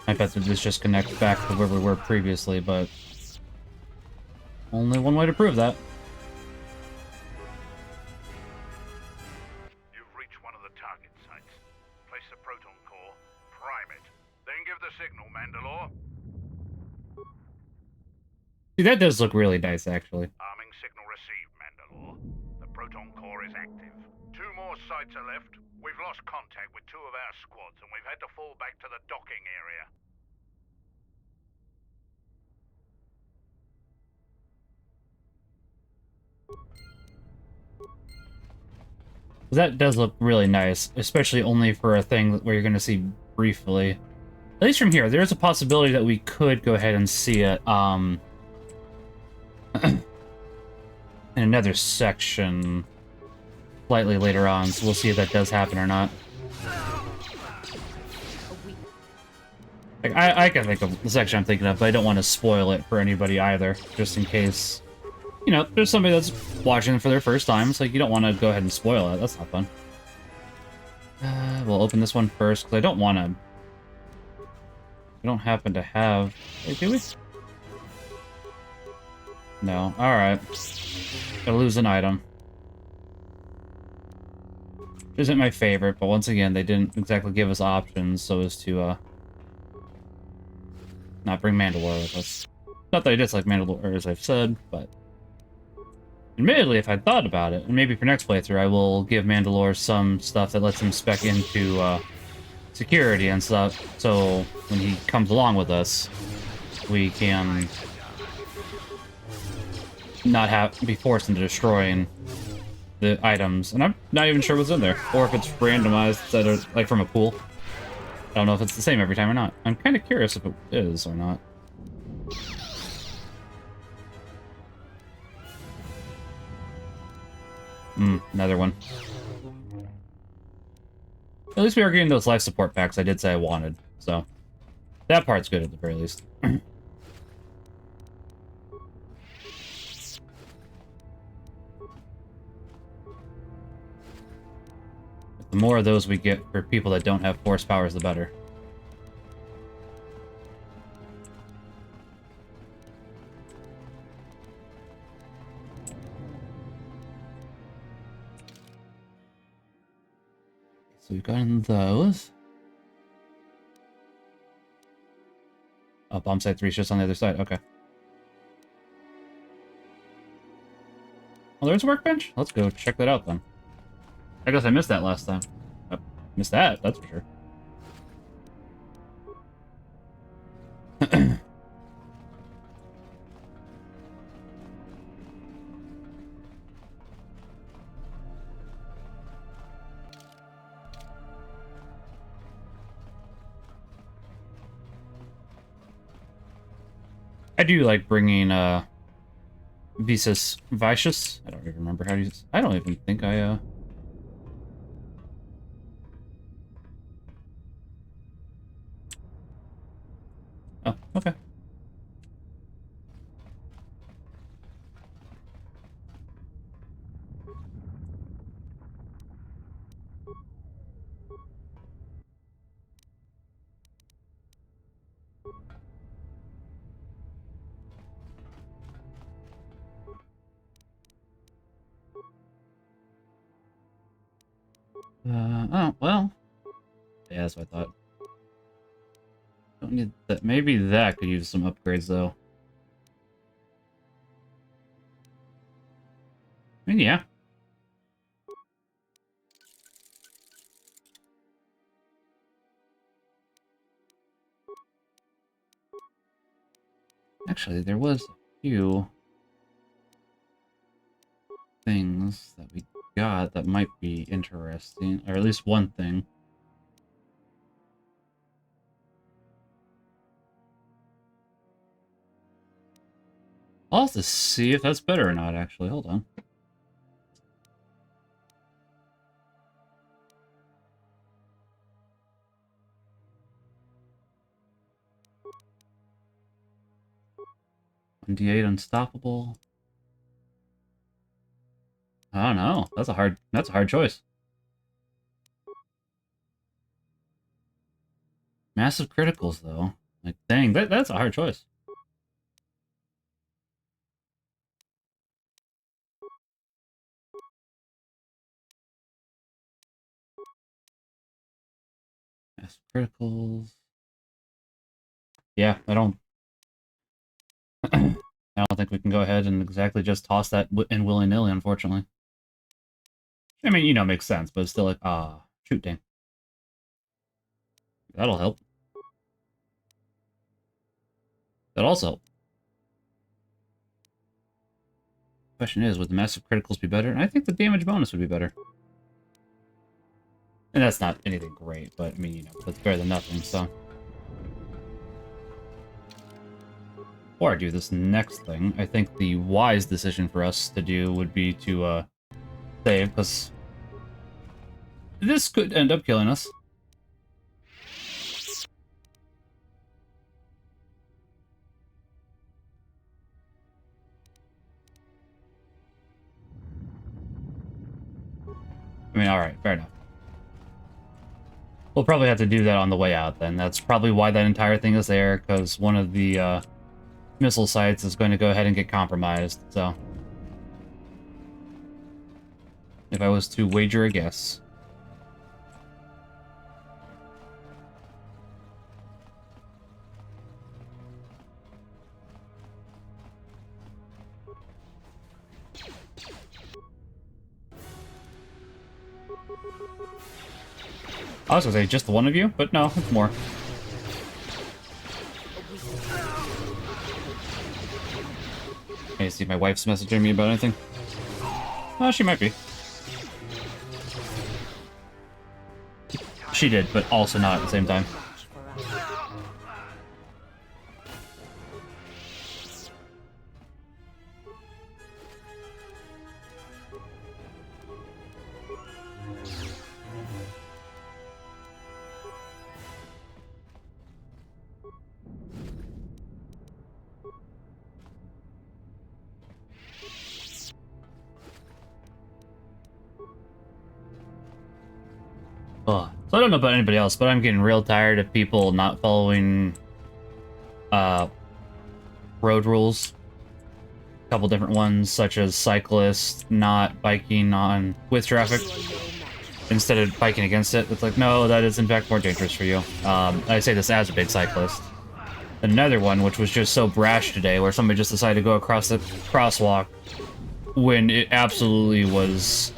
I bet that this just connects back to where we were previously, but only one way to prove that. You've reached one of the target sites. Place the proton core, prime it, then give the signal, Mandalore. See, that does look really nice, actually. Arming signal received, Mandalore. The proton core is active. 2 more sites are left. We've lost contact with 2 of our squads, and we've had to fall back to the docking area. That does look really nice, especially only for a thing where you're going to see briefly. At least from here, there's a possibility that we could go ahead and see it in another section slightly later on, so we'll see if that does happen or not. Like, I can think of the section I'm thinking of, but I don't want to spoil it for anybody either, just in case. You know, there's somebody that's watching for their first time. It's like, you don't want to go ahead and spoil it. That's not fun. We'll open this one first, because I don't want to... We don't happen to have... Wait, do we? No. Alright. Gotta lose an item. Isn't my favorite, but once again, they didn't exactly give us options so as to, not bring Mandalore with us. Not that I dislike Mandalore, as I've said, but... Admittedly, if I'd thought about it, and maybe for next playthrough, I will give Mandalore some stuff that lets him spec into security and stuff, so when he comes along with us, we can not be forced into destroying the items. And I'm not even sure what's in there, or if it's randomized, instead of, like, from a pool. I don't know if it's the same every time or not. I'm kind of curious if it is or not. Another one. At least we are getting those life support packs I did say I wanted, so that part's good at the very least. The more of those we get for people that don't have force powers, the better. So we've gotten those. Oh, bomb site 3 is just on the other side. Okay. Oh, there's a workbench? Let's go check that out then. I guess I missed that last time. I missed that, that's for sure. I do like bringing Visas Vicious. I don't even remember how to use. I don't even think I Oh, okay. Oh, well. Yeah, that's what I thought. Don't need that. Maybe that could use some upgrades, though. I mean, yeah. Actually, there was a few things that we got that might be interesting, or at least one thing. I'll have to see if that's better or not, actually. Hold on. D8 Unstoppable. I don't know. That's a hard choice. Massive criticals, though. Like, dang, that's a hard choice. Massive criticals. Yeah, I don't think we can go ahead and exactly just toss that in willy-nilly, unfortunately. I mean, you know, it makes sense, but it's still like, shoot, dang. That'll help. That'll also help. Question is, would the massive criticals be better? And I think the damage bonus would be better. And that's not anything great, but I mean, you know, that's better than nothing, so. Before I do this next thing, I think the wise decision for us to do would be to, save, because this could end up killing us. I mean, alright, fair enough. We'll probably have to do that on the way out, then. That's probably why that entire thing is there, because one of the, missile sites is going to go ahead and get compromised, so. If I was to wager a guess. I was gonna say just the one of you, but no, it's more. Hey, see if my wife's messaging me about anything. Oh, she might be. She did, but also not at the same time. Oh, so I don't know about anybody else, but I'm getting real tired of people not following road rules. A couple different ones, such as cyclists not biking on with traffic instead of biking against it. It's like, no, that is in fact more dangerous for you. I say this as a big cyclist. Another one, which was just so brash today, where somebody just decided to go across the crosswalk when it absolutely was,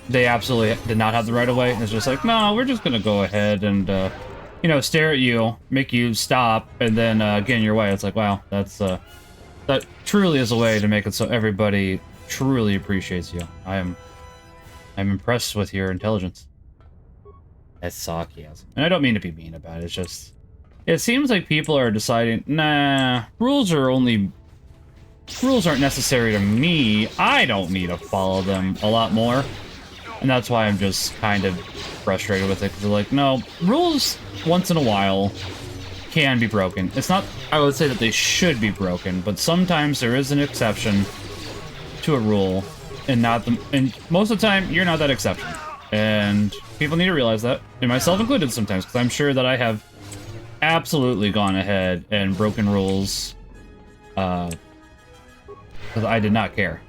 they absolutely did not have the right of way. It's just like, no, we're just gonna go ahead and, you know, stare at you, make you stop, and then get in your way. It's like, wow, that's, that truly is a way to make it so everybody truly appreciates you. I'm impressed with your intelligence. That's sarcasm. And I don't mean to be mean about it, it's just... It seems like people are deciding, nah, rules aren't necessary to me. I don't need to follow them a lot more. And that's why I'm just kind of frustrated with it, because they're like, no, rules once in a while can be broken. It's not, I would say that they should be broken, but sometimes there is an exception to a rule, and most of the time, you're not that exception. And people need to realize that, and myself included sometimes, because I'm sure that I have absolutely gone ahead and broken rules, because I did not care.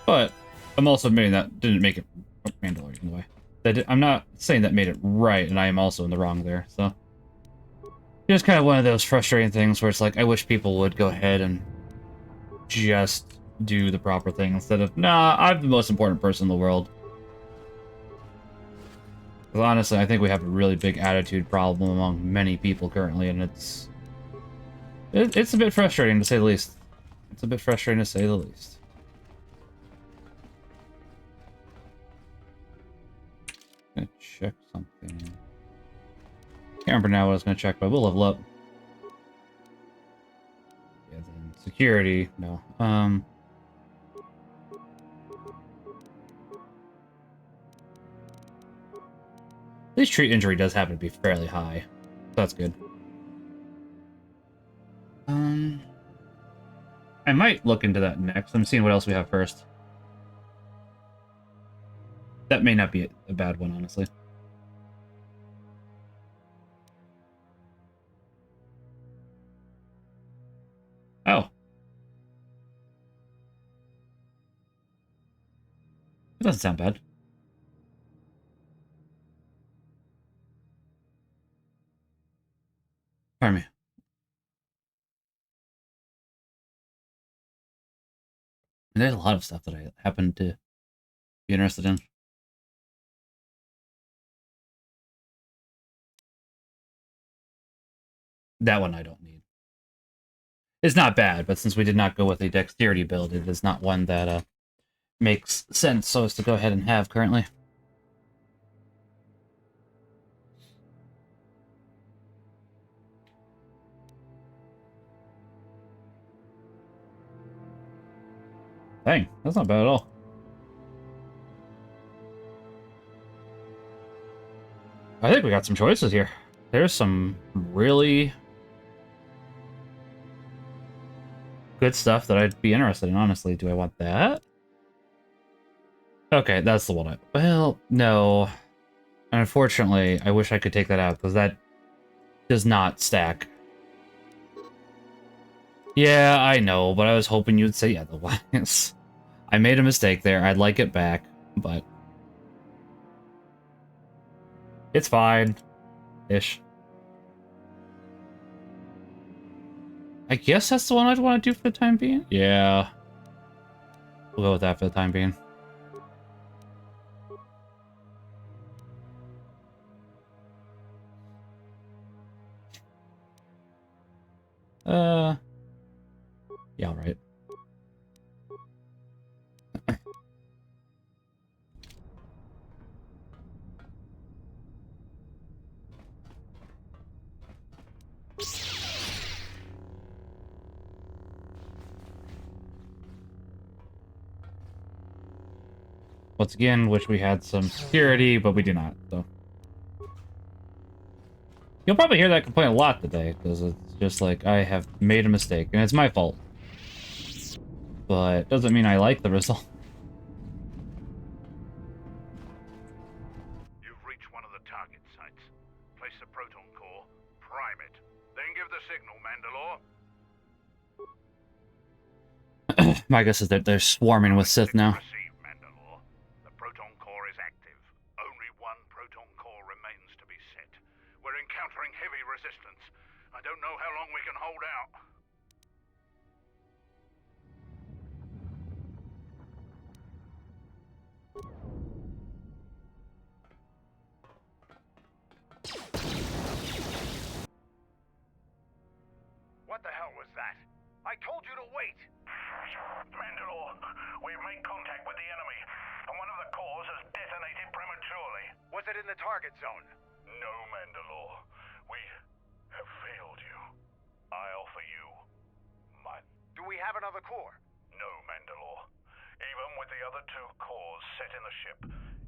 But I'm also admitting that didn't make it Mandalorian in a way. I'm not saying that made it right, and I am also in the wrong there, so. It's kind of one of those frustrating things where it's like, I wish people would go ahead and just do the proper thing instead of, nah, I'm the most important person in the world. Because honestly, I think we have a really big attitude problem among many people currently, and it's a bit frustrating to say the least. It's a bit frustrating to say the least. I'm gonna check something. Can't remember now what I was gonna check, but we'll level up. Yeah, then security, no. At least treat injury does happen to be fairly high. So that's good. I might look into that next. I'm seeing what else we have first. That may not be a bad one, honestly. Oh. It doesn't sound bad. Pardon me. And there's a lot of stuff that I happen to be interested in. That one I don't need. It's not bad, but since we did not go with a dexterity build, it is not one that makes sense so as to go ahead and have currently. Dang, that's not bad at all. I think we got some choices here. There's some really good stuff that I'd be interested in, honestly. Do I want that? Okay, that's the one well, no. Unfortunately, I wish I could take that out, because that does not stack. Yeah, I know, but I was hoping you'd say otherwise. I made a mistake there. I'd like it back, but... It's fine. Ish. I guess that's the one I'd want to do for the time being? Yeah. We'll go with that for the time being. Yeah, all right. Once again, wish we had some security, but we do not, so. You'll probably hear that complaint a lot today, because it's just like, I have made a mistake, and it's my fault. But doesn't mean I like the result. You've reached one of the target sites. Place the proton core, prime it, then give the signal, Mandalore. My guess is that they're swarming with Sith now. Received, Mandalore. The proton core is active. Only one proton core remains to be set. encountering heavy resistance. I don't know how long we can hold out. What the hell was that? I told you to wait! Mandalore, we've made contact with the enemy, and one of the cores has detonated prematurely. Was it in the target zone? No, Mandalore. We have failed you. I offer you my... Do we have another core? No, Mandalore. Even with the other 2 cores set in the ship,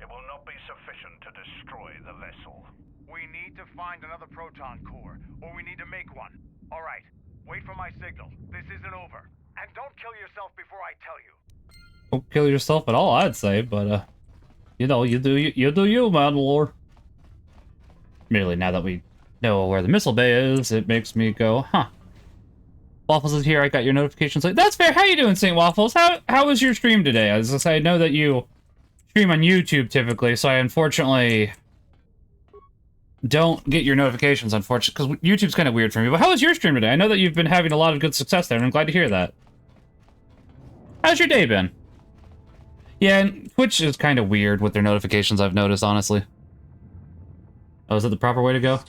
it will not be sufficient to destroy the vessel. We need to find another proton core, or we need to make one. All right. Wait for my signal. This isn't over. And don't kill yourself before I tell you. Don't kill yourself at all, I'd say, but, you know, you do you, Mandalore. Merely now that we know where the missile bay is, it makes me go, huh. Waffles is here, I got your notifications late. That's fair, how you doing, St. Waffles? How was your stream today? As I say, I know that you stream on YouTube typically, so I unfortunately don't get your notifications, unfortunately, because YouTube's kind of weird for me. But how was your stream today? I know that you've been having a lot of good success there, and I'm glad to hear that. How's your day been? Yeah, and Twitch is kind of weird with their notifications, I've noticed, honestly. Oh, is that the proper way to go?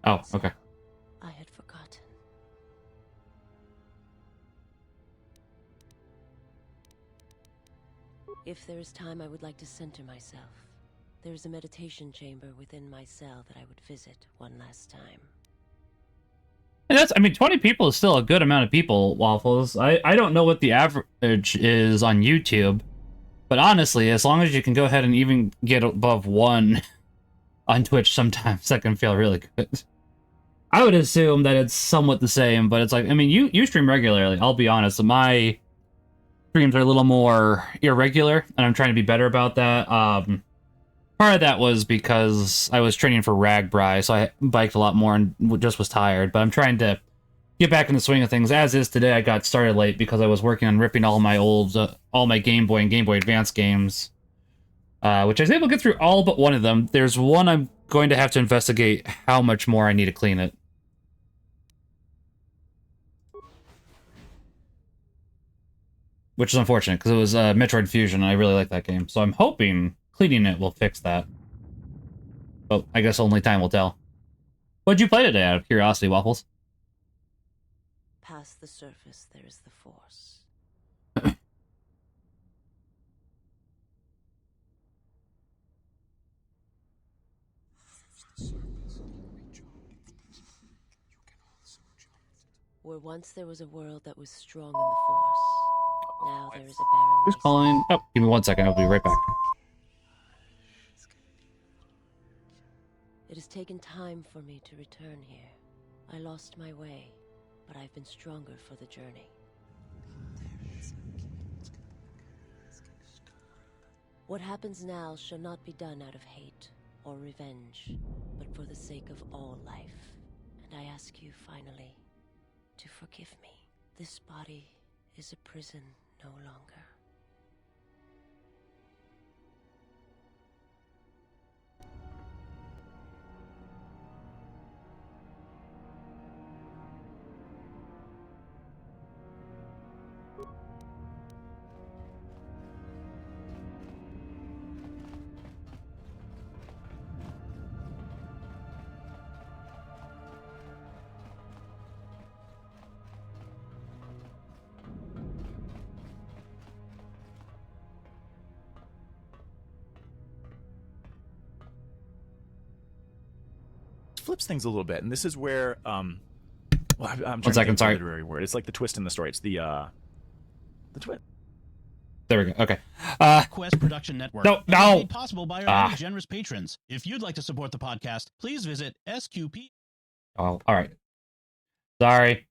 Oh, okay. I had forgotten. If there is time, I would like to center myself. There is a meditation chamber within my cell that I would visit one last time. And that's, I mean, 20 people is still a good amount of people, Waffles. I don't know what the average is on YouTube, but honestly, as long as you can go ahead and even get above 1 on Twitch, sometimes that can feel really good. I would assume that it's somewhat the same, but it's like, I mean, you stream regularly, I'll be honest. My streams are a little more irregular, and I'm trying to be better about that. Part of that was because I was training for Ragbri, so I biked a lot more and just was tired. But I'm trying to get back in the swing of things. As is today, I got started late because I was working on ripping all my old, all my Game Boy and Game Boy Advance games, which I was able to get through all but one of them. There's one I'm going to have to investigate how much more I need to clean it. Which is unfortunate, because it was Metroid Fusion, and I really like that game. So I'm hoping cleaning it will fix that. But I guess only time will tell. What'd you play today, out of curiosity, Waffles? Past the surface, there is the Force. Where once there was a world that was strong in the Force, now there is a barren Who's calling? Oh, give me 1 second, I'll be right back. It has taken time for me to return here. I lost my way, but I've been stronger for the journey. What happens now shall not be done out of hate or revenge, but for the sake of all life. And I ask you finally to forgive me. This body is a prison no longer. Flips things a little bit, and this is where well, I'm trying 1 second, to sorry. think of the literary word. It's like the twist in the story. It's the twist. There we go. Okay. Quest Production Network. No. Made possible by our many generous patrons. If you'd like to support the podcast, please visit SQP. Oh, all right. Sorry.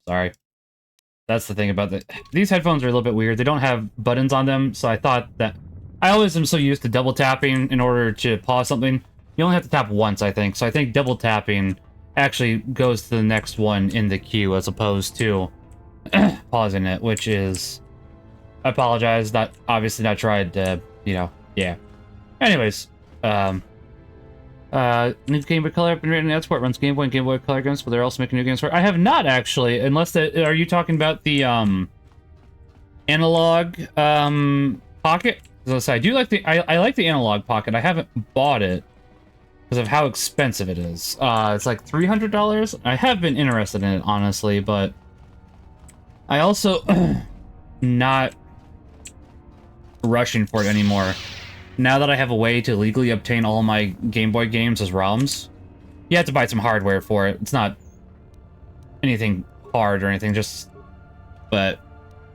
That's the thing about these headphones are a little bit weird. They don't have buttons on them, so I thought that I always am so used to double tapping in order to pause something. You only have to tap once, I think. So I think double tapping actually goes to the next one in the queue as opposed to pausing it, which is... I apologize. Obviously not tried to, you know, yeah. Anyways, New Game Boy Color. I've been reading Adsport runs Game Boy and Game Boy Color games, but they're also making new games for it. I have not actually, unless that. Are you talking about the analog pocket? As I do like the I like the analog pocket. I haven't bought it because of how expensive it is. It's like $300. I have been interested in it honestly, but I also not rushing for it anymore. Now that I have a way to legally obtain all my Game Boy games as ROMs, you have to buy some hardware for it. It's not anything hard or anything, just... But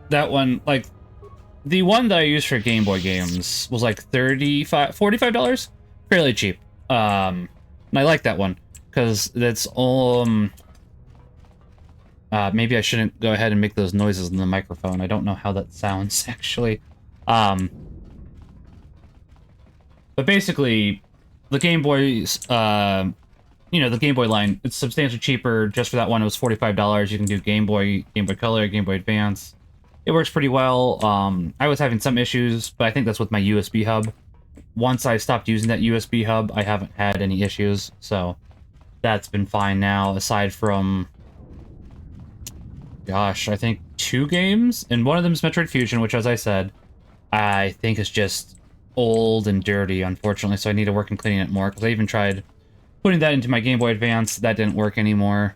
that one, like, the one that I used for Game Boy games was like $45? Fairly cheap. And I like that one, because it's, maybe I shouldn't go ahead and make those noises in the microphone. I don't know how that sounds, actually. But basically, the Game Boys, the Game Boy line, it's substantially cheaper. Just for that one, it was $45. You can do Game Boy, Game Boy Color, Game Boy Advance. It works pretty well. I was having some issues, but I think that's with my USB hub. Once I stopped using that USB hub, I haven't had any issues, so that's been fine now, aside from... Gosh, I think 2 games, and one of them is Metroid Fusion, which, as I said, I think is just old and dirty, unfortunately, so I need to work on cleaning it more, because I even tried putting that into my Game Boy Advance. That didn't work anymore.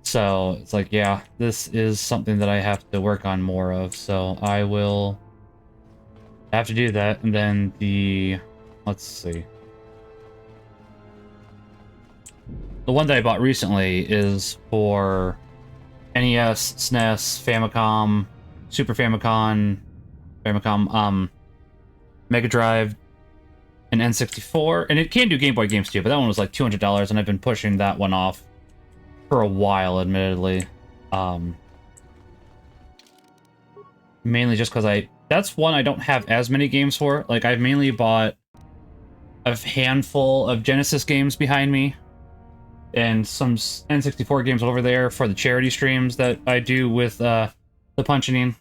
So, it's like, yeah, this is something that I have to work on more of, so I will have to do that, and then the... Let's see. The one that I bought recently is for NES, SNES, Famicom, Super Famicom, Mega Drive, and N64, and it can do Game Boy games too, but that one was like $200, and I've been pushing that one off for a while, admittedly. Mainly just because that's one I don't have as many games for. Like, I've mainly bought a handful of Genesis games behind me, and some N64 games over there for the charity streams that I do with the Punching.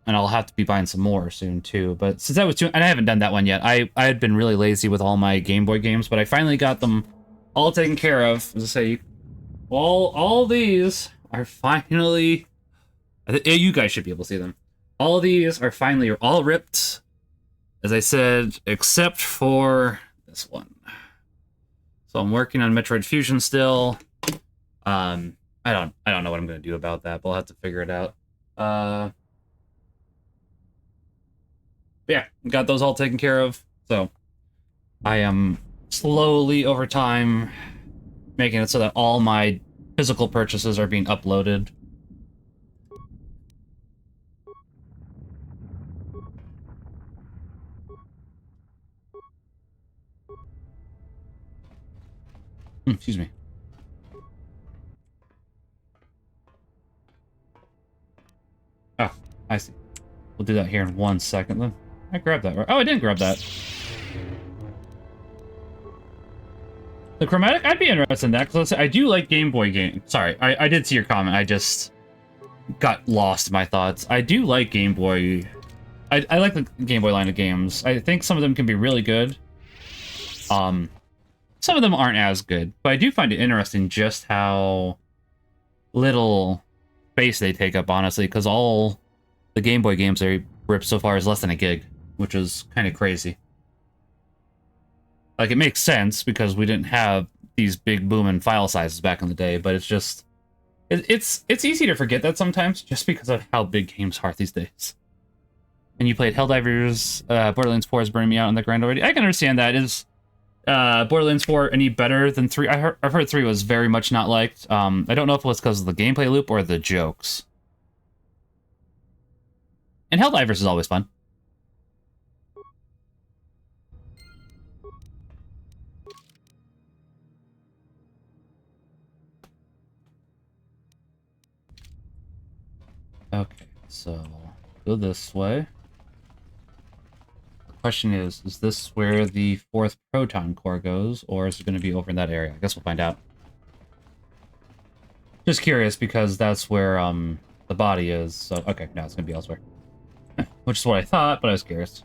And I'll have to be buying some more soon, too. But since that was and I haven't done that one yet. I had been really lazy with all my Game Boy games, but I finally got them all taken care of. As I say, all these are finally... You guys should be able to see them. All these are finally all ripped, as I said, except for this one. So I'm working on Metroid Fusion still. I don't know what I'm going to do about that, but I'll have to figure it out. Yeah, got those all taken care of, so I am slowly, over time, making it so that all my physical purchases are being uploaded. Excuse me. Oh, I see. We'll do that here in 1 second, then. I grabbed that, right? Oh, I didn't grab that. The chromatic? I'd be interested in that, because I do like Game Boy games. Sorry, I did see your comment. I just got lost in my thoughts. I do like Game Boy. I like the Game Boy line of games. I think some of them can be really good. Some of them aren't as good, but I do find it interesting just how little space they take up, honestly, because all the Game Boy games are ripped so far is less than a gig, which is kind of crazy. Like, it makes sense because we didn't have these big booming file sizes back in the day, but it's just... It's easy to forget that sometimes, just because of how big games are these days. And you played Helldivers, Borderlands 4 is burning me out on the grind already. I can understand that. Is Borderlands 4 any better than 3? I've heard 3 was very much not liked. I don't know if it was because of the gameplay loop or the jokes. And Helldivers is always fun. Okay, so go this way. The question is this where the 4th proton core goes, or is it going to be over in that area? I guess we'll find out. Just curious, because that's where the body is. So, okay, no, it's going to be elsewhere. Which is what I thought, but I was curious.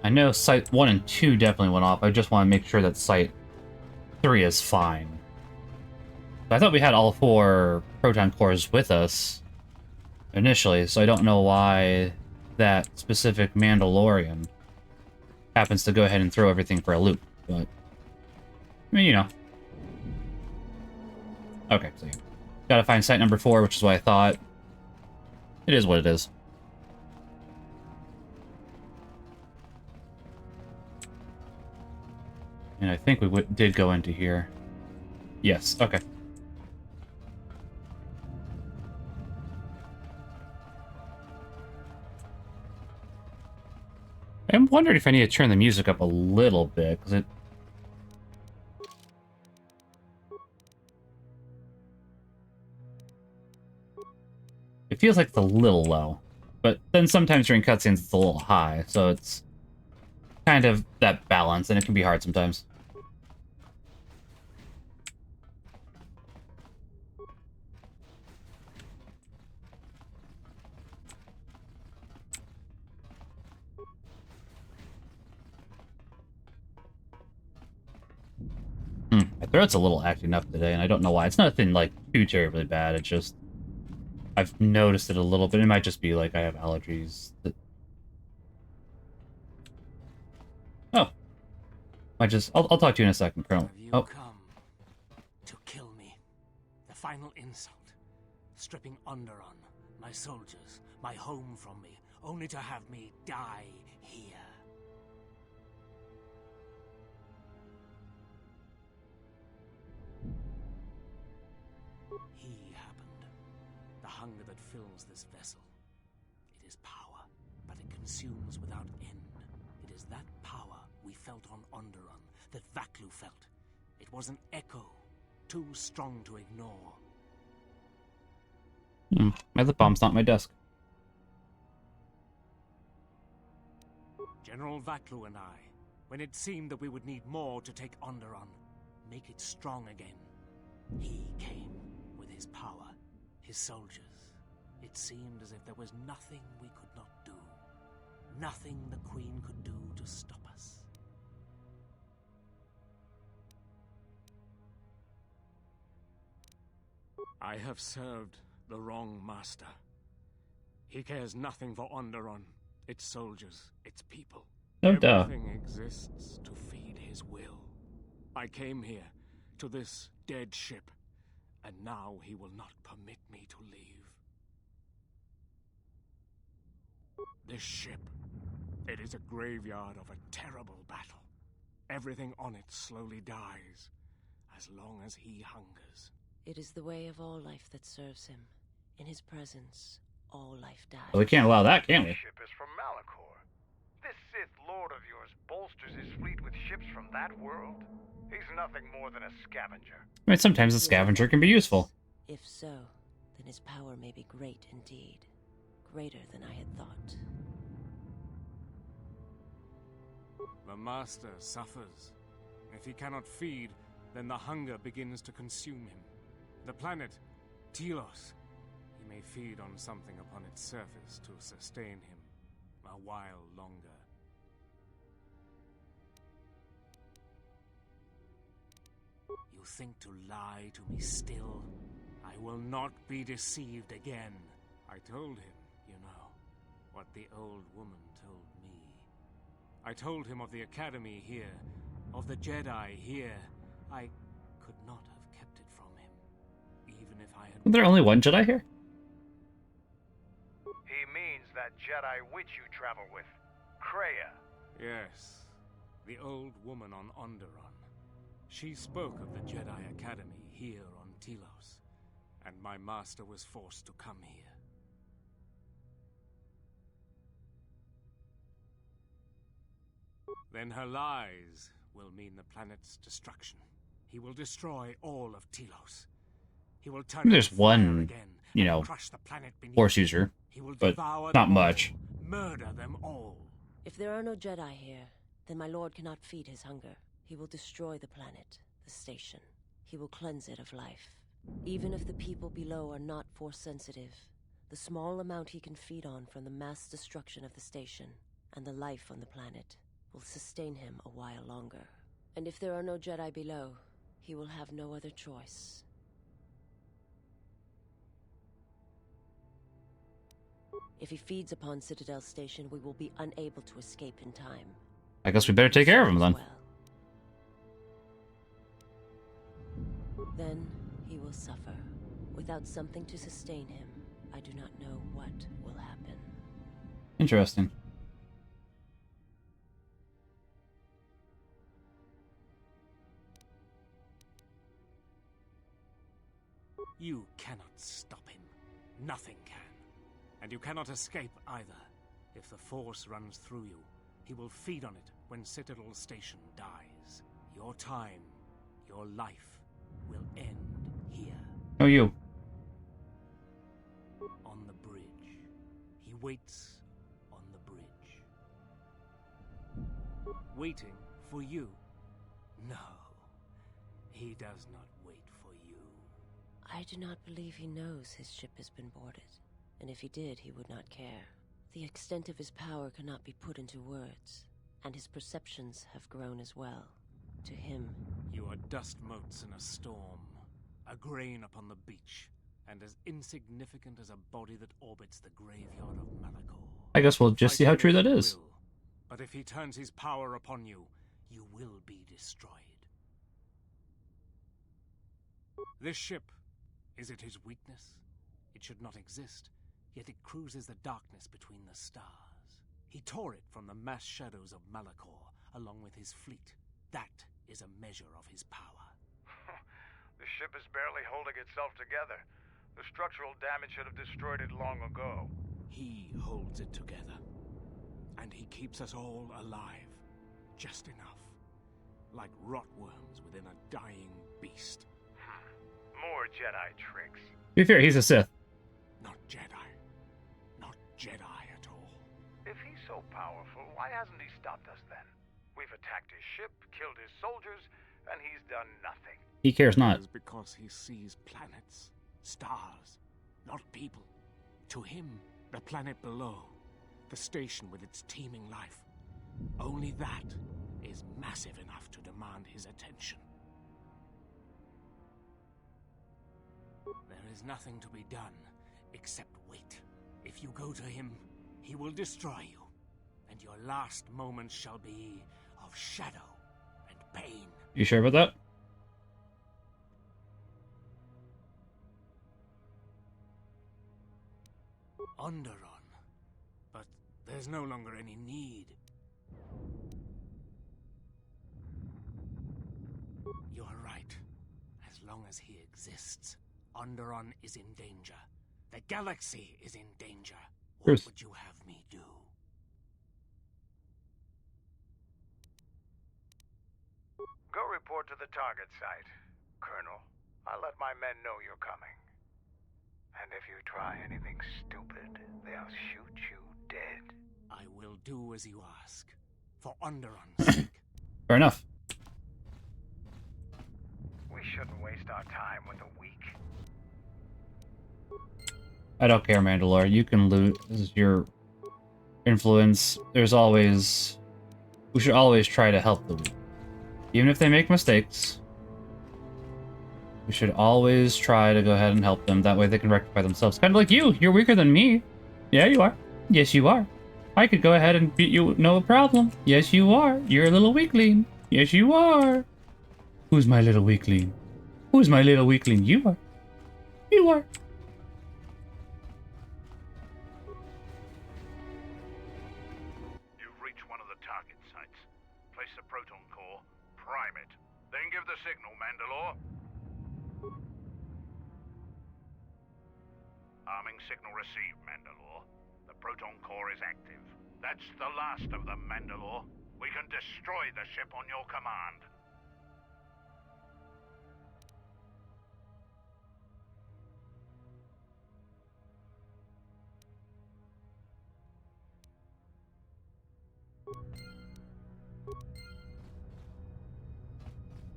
I know Site 1 and 2 definitely went off. I just want to make sure that Site 3 is fine. I thought we had all 4 proton cores with us initially, so I don't know why that specific Mandalorian happens to go ahead and throw everything for a loop, but I mean, you know. Okay, so yeah. Gotta find site number 4, which is what I thought. It is what it is. And I think we did go into here. Yes, okay. I'm wondering if I need to turn the music up a little bit, because it feels like it's a little low. But then sometimes during cutscenes it's a little high, so it's kind of that balance, and it can be hard sometimes. My throat's a little acting up today, and I don't know why. It's nothing, like, too terribly bad. It's just... I've noticed it a little bit. It might just be, like, I have allergies. Oh. I'll talk to you in a second, Colonel. Oh. Come to kill me. The final insult. Stripping Onderon, my soldiers, my home from me, only to have me die here. He happened. The hunger that fills this vessel. It is power, but it consumes without end. It is that power we felt on Onderon, that Vaklu felt. It was an echo, too strong to ignore. My lip balm's not on my desk. General Vaklu and I, when it seemed that we would need more to take Onderon, make it strong again, he came with his power, his soldiers. It seemed as if there was nothing we could not do. Nothing the Queen could do to stop us. I have served the wrong master. He cares nothing for Onderon, its soldiers, its people. No duh. Everything exists to feed his will. I came here, to this dead ship, and now he will not permit me to leave. This ship, it is a graveyard of a terrible battle. Everything on it slowly dies, as long as he hungers. It is the way of all life that serves him. In his presence, all life dies. Well, we can't allow that, can we? This ship is from Malachor. This Sith Lord of yours bolsters his fleet with ships from that world. He's nothing more than a scavenger. I mean, sometimes a scavenger can be useful. If so, then his power may be great indeed. Greater than I had thought. The Master suffers. If he cannot feed, then the hunger begins to consume him. The planet, Telos, he may feed on something upon its surface to sustain him a while longer. You think to lie to me still? I will not be deceived again. I told him, you know, what the old woman told me. I told him of the Academy here, of the Jedi here. I could not have kept it from him, even if I had... Isn't there only one Jedi here? He means that Jedi witch you travel with, Kreia. Yes, the old woman on Onderon. She spoke of the Jedi Academy here on Telos, and my master was forced to come here. Then her lies will mean the planet's destruction. He will destroy all of Telos. He will turn There's one, again, you know, crush the planet beneath. Force user, He will but devour not them much. all, murder them all. If there are no Jedi here, then my lord cannot feed his hunger. He will destroy the planet, the station. He will cleanse it of life. Even if the people below are not Force-sensitive, the small amount he can feed on from the mass destruction of the station and the life on the planet will sustain him a while longer. And if there are no Jedi below, he will have no other choice. If he feeds upon Citadel Station, we will be unable to escape in time. I guess we better take care of him then. Then he will suffer. Without something to sustain him, I do not know what will happen. Interesting. You cannot stop him. Nothing can. And you cannot escape either. If the Force runs through you, he will feed on it when Citadel Station dies. Your time, your life, will end here. Oh, you. On the bridge. He waits on the bridge. Waiting for you. No, he does not wait for you. I do not believe he knows his ship has been boarded. And if he did, he would not care. The extent of his power cannot be put into words, and his perceptions have grown as well. To him, you are dust motes in a storm, a grain upon the beach, and as insignificant as a body that orbits the graveyard of Malachor. I guess we'll just see how true that is. But if he turns his power upon you, you will be destroyed. This ship, is it his weakness? It should not exist, yet it cruises the darkness between the stars. He tore it from the mass shadows of Malachor, along with his fleet. That is a measure of his power. The ship is barely holding itself together. The structural damage should have destroyed it long ago. He holds it together. And he keeps us all alive. Just enough. Like rotworms within a dying beast. More Jedi tricks. To be fair, he's a Sith. Not Jedi. Not Jedi at all. If he's so powerful, why hasn't he stopped us then? We've attacked his ship, killed his soldiers, and he's done nothing. He cares not. It is because he sees planets, stars, not people. To him, the planet below, the station with its teeming life, only that is massive enough to demand his attention. There is nothing to be done except wait. If you go to him, he will destroy you, and your last moments shall be of shadow and pain. You sure about that? Onderon, but there's no longer any need. You're right. As long as he exists, Onderon is in danger. The galaxy is in danger. What would you have me do? Go report to the target site, Colonel. I'll let my men know you're coming. And if you try anything stupid, they'll shoot you dead. I will do as you ask. For Onderon's sake. Fair enough. We shouldn't waste our time with a weak. I don't care, Mandalore. You can loot. This is your influence. There's always... We should always try to help the weak. Even if they make mistakes. We should always try to go ahead and help them. That way they can rectify themselves. Kind of like you. You're weaker than me. Yeah, you are. Yes, you are. I could go ahead and beat you, no problem. Yes, you are. You're a little weakling. Yes, you are. Who's my little weakling? Who's my little weakling? You are. You are. You've reached one of the target sites. Place the proton core, prime it, then give the signal, Mandalore. Arming signal received, Mandalore. The proton core is active. That's the last of them, Mandalore. We can destroy the ship on your command.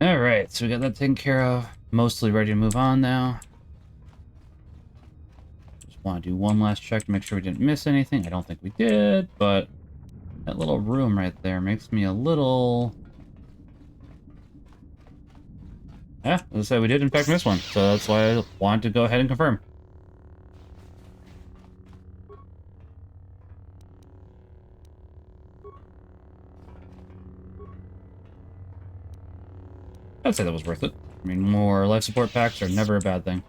Alright, so we got that taken care of. Mostly ready to move on now. Just want to do one last check to make sure we didn't miss anything. I don't think we did, but That little room right there makes me a little... Yeah, as I said, we did in fact miss one, so that's why I wanted to go ahead and confirm. I'd say that was worth it. I mean, more life support packs are never a bad thing.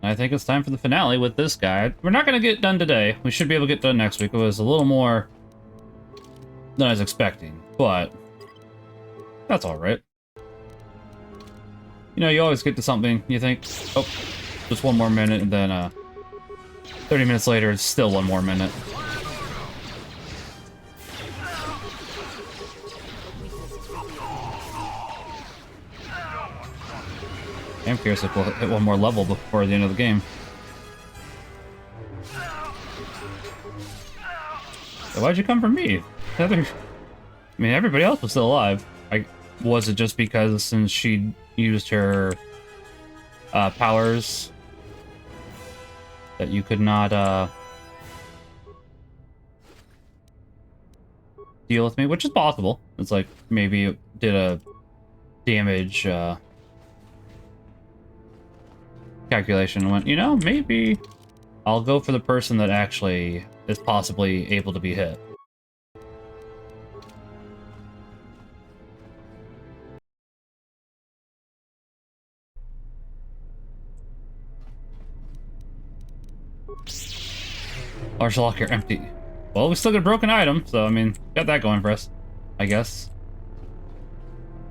I think it's time for the finale with this guy. We're not going to get done today. We should be able to get done next week. It was a little more than I was expecting, but that's all right. You know, you always get to something, you think, oh, just one more minute, and then 30 minutes later, it's still one more minute. I'm curious if we'll hit one more level before the end of the game. So why'd you come for me? I mean, everybody else was still alive. Was it just because since she used her powers that you could not deal with me? Which is possible. It's like maybe it did a damage calculation and went, you know, maybe I'll go for the person that actually is possibly able to be hit. Large locker empty. Well, we still got a broken item, so I mean, got that going for us, I guess.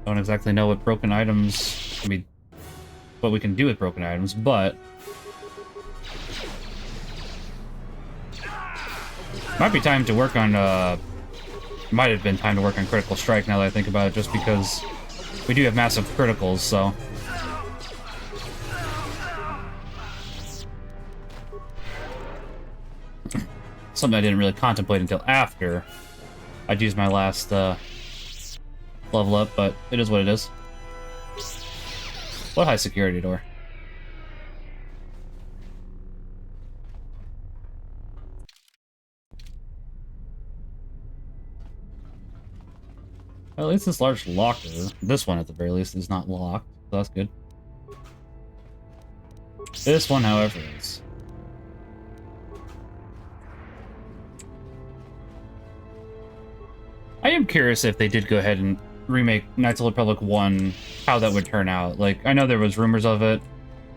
Don't exactly know what broken items, I mean, what we can do with broken items, but might be time to work on, might have been time to work on critical strike now that I think about it, just because we do have massive criticals, so. Something I didn't really contemplate until after I'd used my last level up, but it is what it is. What high security door? Well, at least this large locker, this one at the very least, is not locked, so that's good. This one, however, is. I am curious if they did go ahead and remake Knights of the Republic 1, how that would turn out. Like, I know there was rumors of it.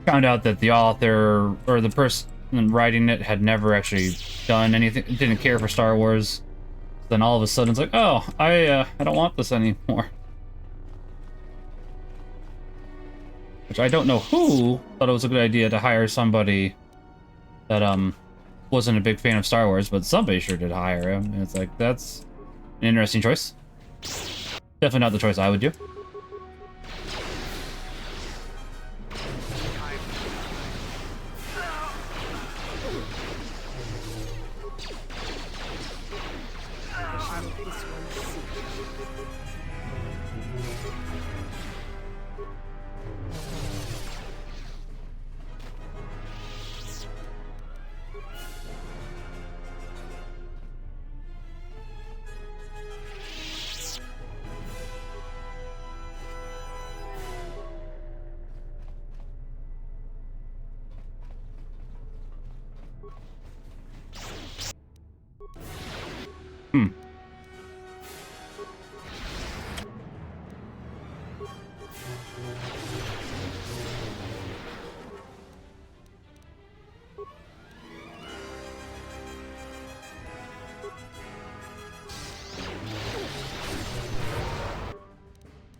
Found out that the author, or the person writing it, had never actually done anything, didn't care for Star Wars. Then all of a sudden it's like, oh, I don't want this anymore. Which I don't know who thought it was a good idea to hire somebody that, wasn't a big fan of Star Wars, but somebody sure did hire him. And it's like, that's an interesting choice. Definitely not the choice I would do.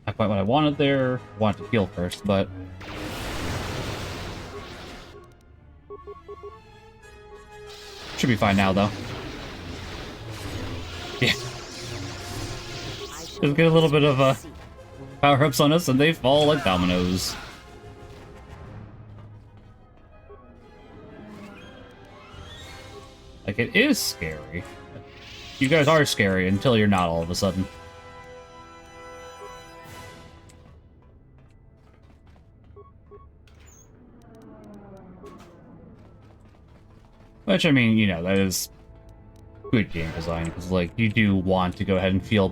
Not quite what I wanted there. I wanted to heal first, but should be fine now, though. Yeah. Just get a little bit of power-ups on us, and they fall like dominoes. Like, it is scary. You guys are scary until you're not all of a sudden. Which, I mean, you know, that is good game design, because like you do want to go ahead and feel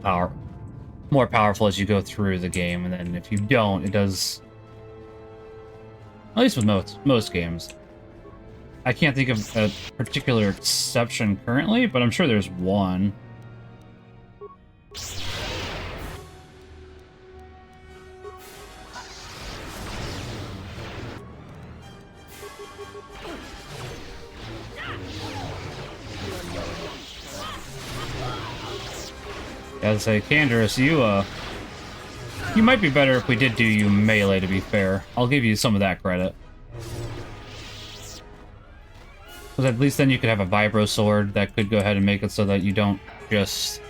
more powerful as you go through the game, and then if you don't, it does. At least with most games. I can't think of a particular exception currently, but I'm sure there's one. Gotta say, Canderous, you might be better if we did do you melee, to be fair. I'll give you some of that credit. Because at least then you could have a Vibro Sword that could go ahead and make it so that you don't just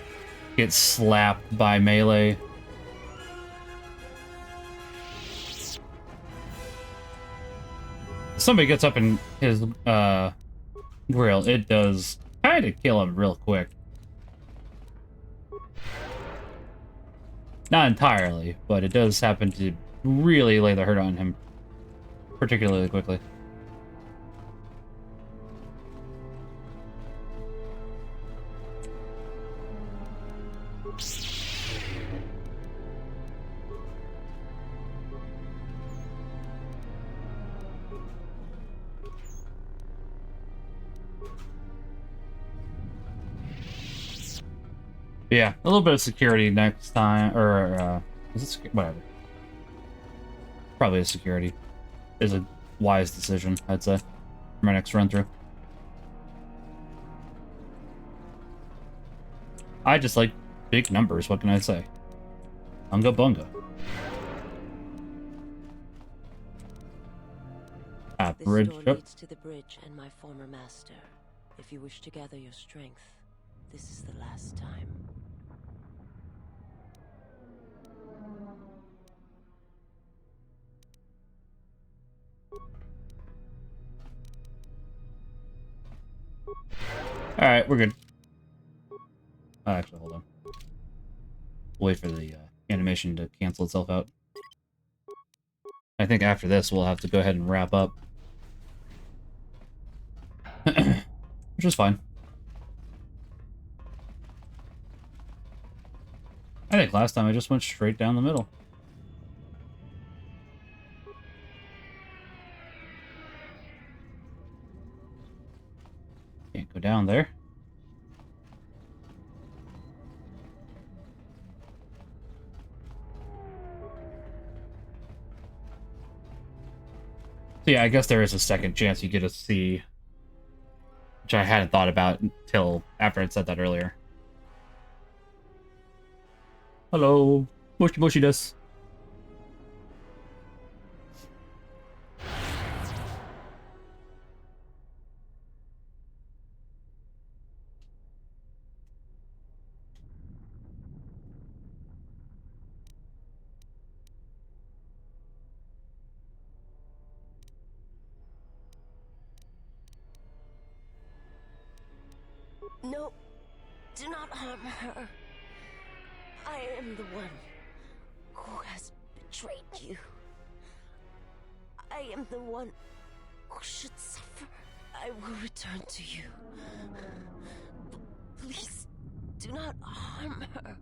get slapped by melee. If somebody gets up in his grill, it does kind of kill him real quick. Not entirely, but it does happen to really lay the hurt on him particularly quickly. Yeah, a little bit of security next time, or is it whatever? Probably a security is a wise decision, I'd say, for my next run through. I just like big numbers. What can I say? Unga bunga. This door leads to the bridge and my former master. If you wish to gather your strength, this is the last time. Alright, we're good. Oh, actually, hold on. Wait for the animation to cancel itself out. I think after this, we'll have to go ahead and wrap up. Which is fine. I think last time I just went straight down the middle. Can't go down there. So yeah, I guess there is a second chance you get to see, which I hadn't thought about until after I'd said that earlier. Hello, moshi moshi desu. No, do not harm her. I am the one who has betrayed you. I am the one who should suffer. I will return to you. Please, do not harm her.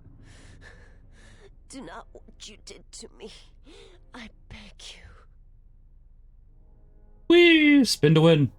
Do not what you did to me. I beg you. Whee! Spin to win.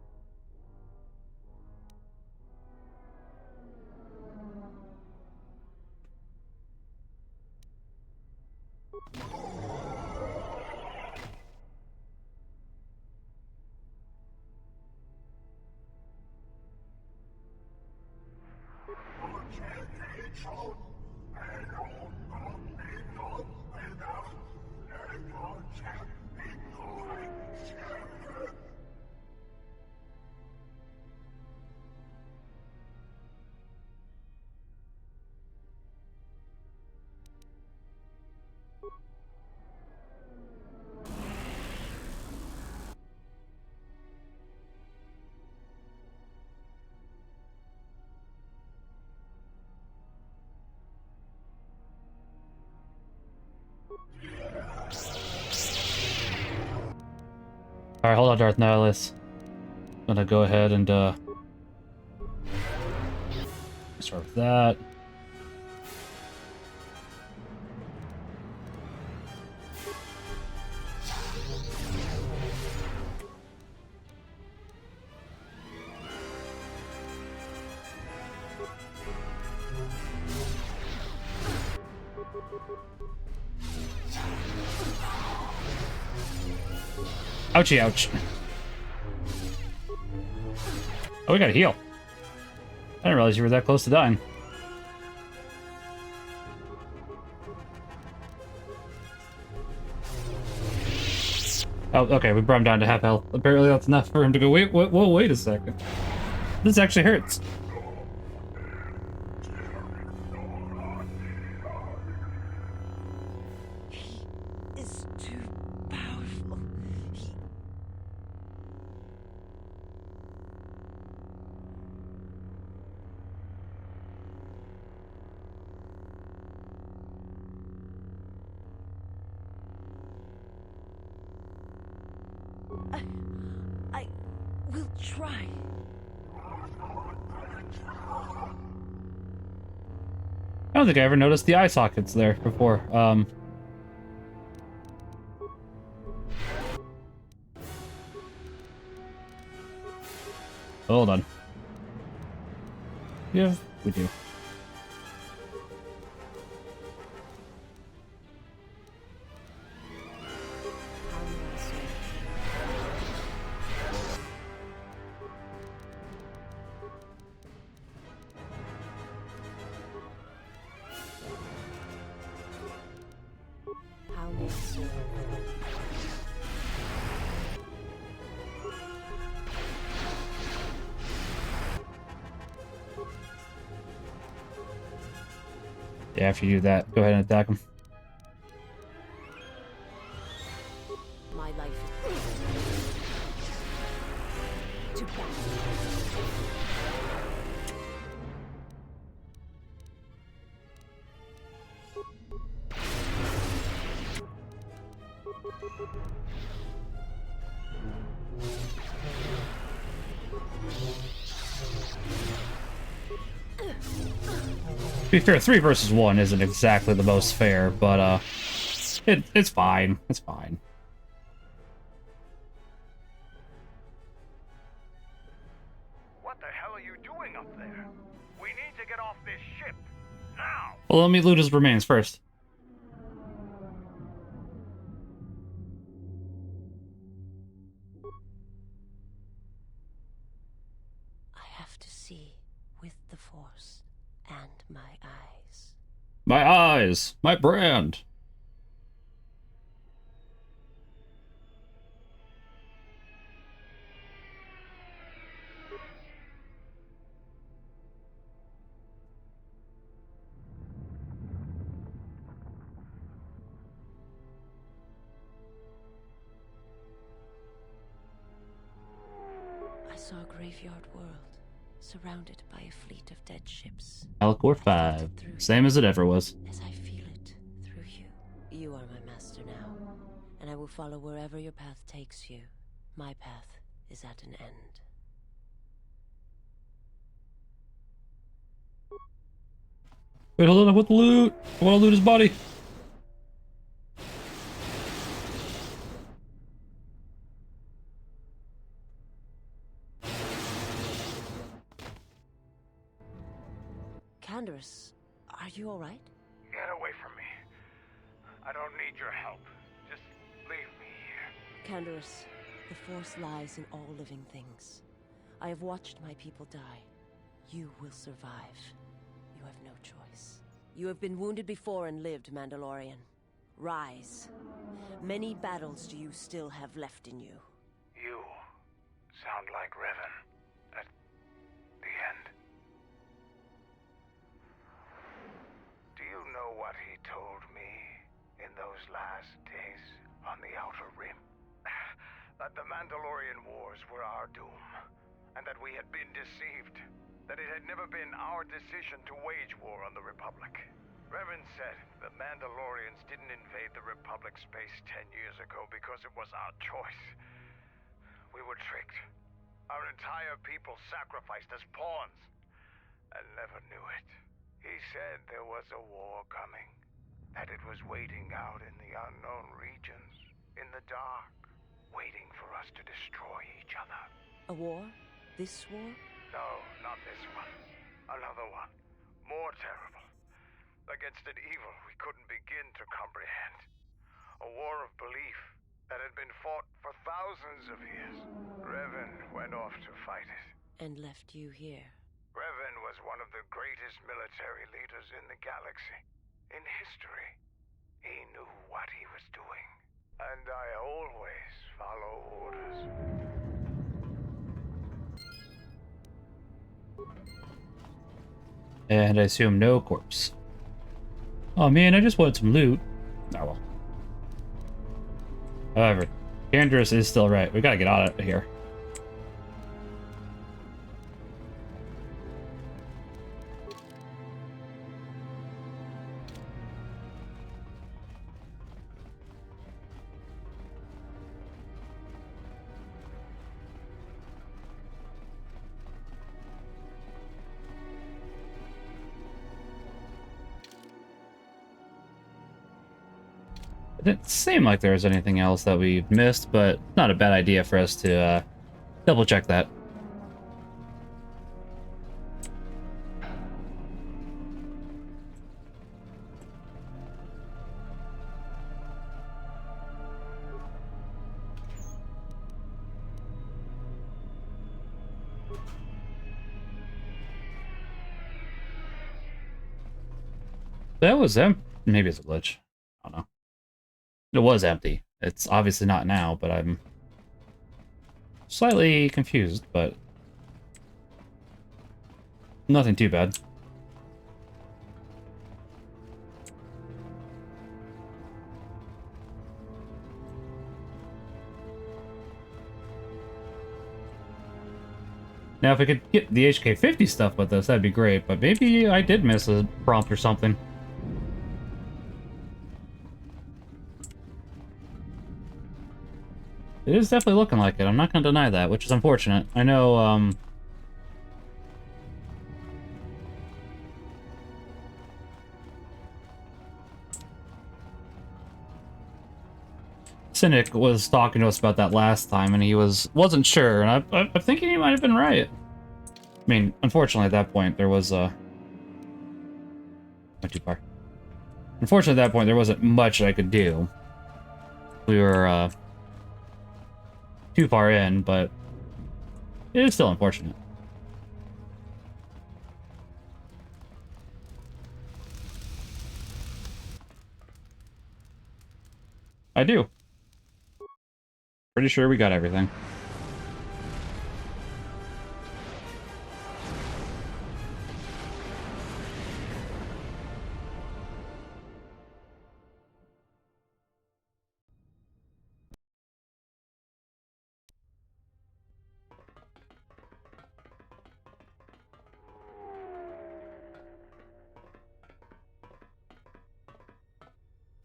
Alright, hold on, Darth Nihilus. I'm gonna go ahead and start with that. Ouchie, ouch. Oh, we gotta heal. I didn't realize you were that close to dying. Oh, okay, we brought him down to half health. Apparently that's enough for him to go, wait a second. This actually hurts. He is too powerful. I will try. I don't think I ever noticed the eye sockets there before. Hold on. Yeah, we do. How may I serve? Yeah, after you do that, go ahead and attack him. My life is to battle. To be fair, 3 versus 1 isn't exactly the most fair, but it's fine. It's fine. What the hell are you doing up there? We need to get off this ship. Now! Well, let me loot his remains first. I have to see with the Force and my eyes. My eyes! My brand! I saw a graveyard world, surrounded by a fleet of dead ships. Alcor 5. Same as it ever was. As I feel it through you. You are my master now, and I will follow wherever your path takes you. My path is at an end. Wait, hold on, I want the loot! I want to loot his body! Canderous, are you alright? Get away from me. I don't need your help. Just leave me here. Canderous, the Force lies in all living things. I have watched my people die. You will survive. You have no choice. You have been wounded before and lived, Mandalorian. Rise. Many battles do you still have left in you. You sound like Revan at the end. Do you know what he told me in those last days on the Outer Rim? That the Mandalorian Wars were our doom, and that we had been deceived. That it had never been our decision to wage war on the Republic. Revan said the Mandalorians didn't invade the Republic space 10 years ago because it was our choice. We were tricked. Our entire people sacrificed as pawns. and never knew it. He said there was a war coming, that it was waiting out in the unknown regions, in the dark, waiting for us to destroy each other. A war? This war? No, not this one. Another one. More terrible. Against an evil we couldn't begin to comprehend. A war of belief that had been fought for thousands of years. Revan went off to fight it. And left you here. Revan was one of the greatest military leaders in the galaxy. In history. He knew what he was doing. And I always follow orders. And I assume no corpse. Oh man, I just want some loot. Oh well. However, Andrus is still right. We gotta get out of here. It didn't seem like there was anything else that we missed, but not a bad idea for us to double check that. That was maybe it's a glitch. I don't know. It was empty. It's obviously not now, but I'm slightly confused, but nothing too bad. Now, if I could get the HK50 stuff with us, that'd be great, but maybe I did miss a prompt or something. It is definitely looking like it. I'm not going to deny that, which is unfortunate. I know, Cynic was talking to us about that last time, and he wasn't sure, and I'm thinking he might have been right. I mean, unfortunately, at that point, there was, went too far. Unfortunately, at that point, there wasn't much I could do. We were, too far in, but it is still unfortunate. I do. Pretty sure we got everything.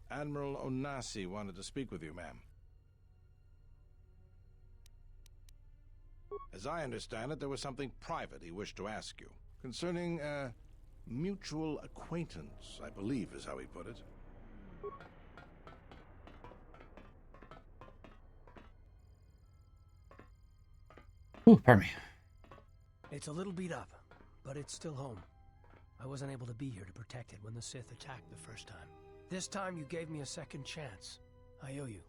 Admiral Onasi wanted to speak with you, ma'am. As I understand it, there was something private he wished to ask you. Concerning a mutual acquaintance, I believe is how he put it. Ooh, pardon me. It's a little beat up, but it's still home. I wasn't able to be here to protect it when the Sith attacked the first time. This time you gave me a second chance. I owe you.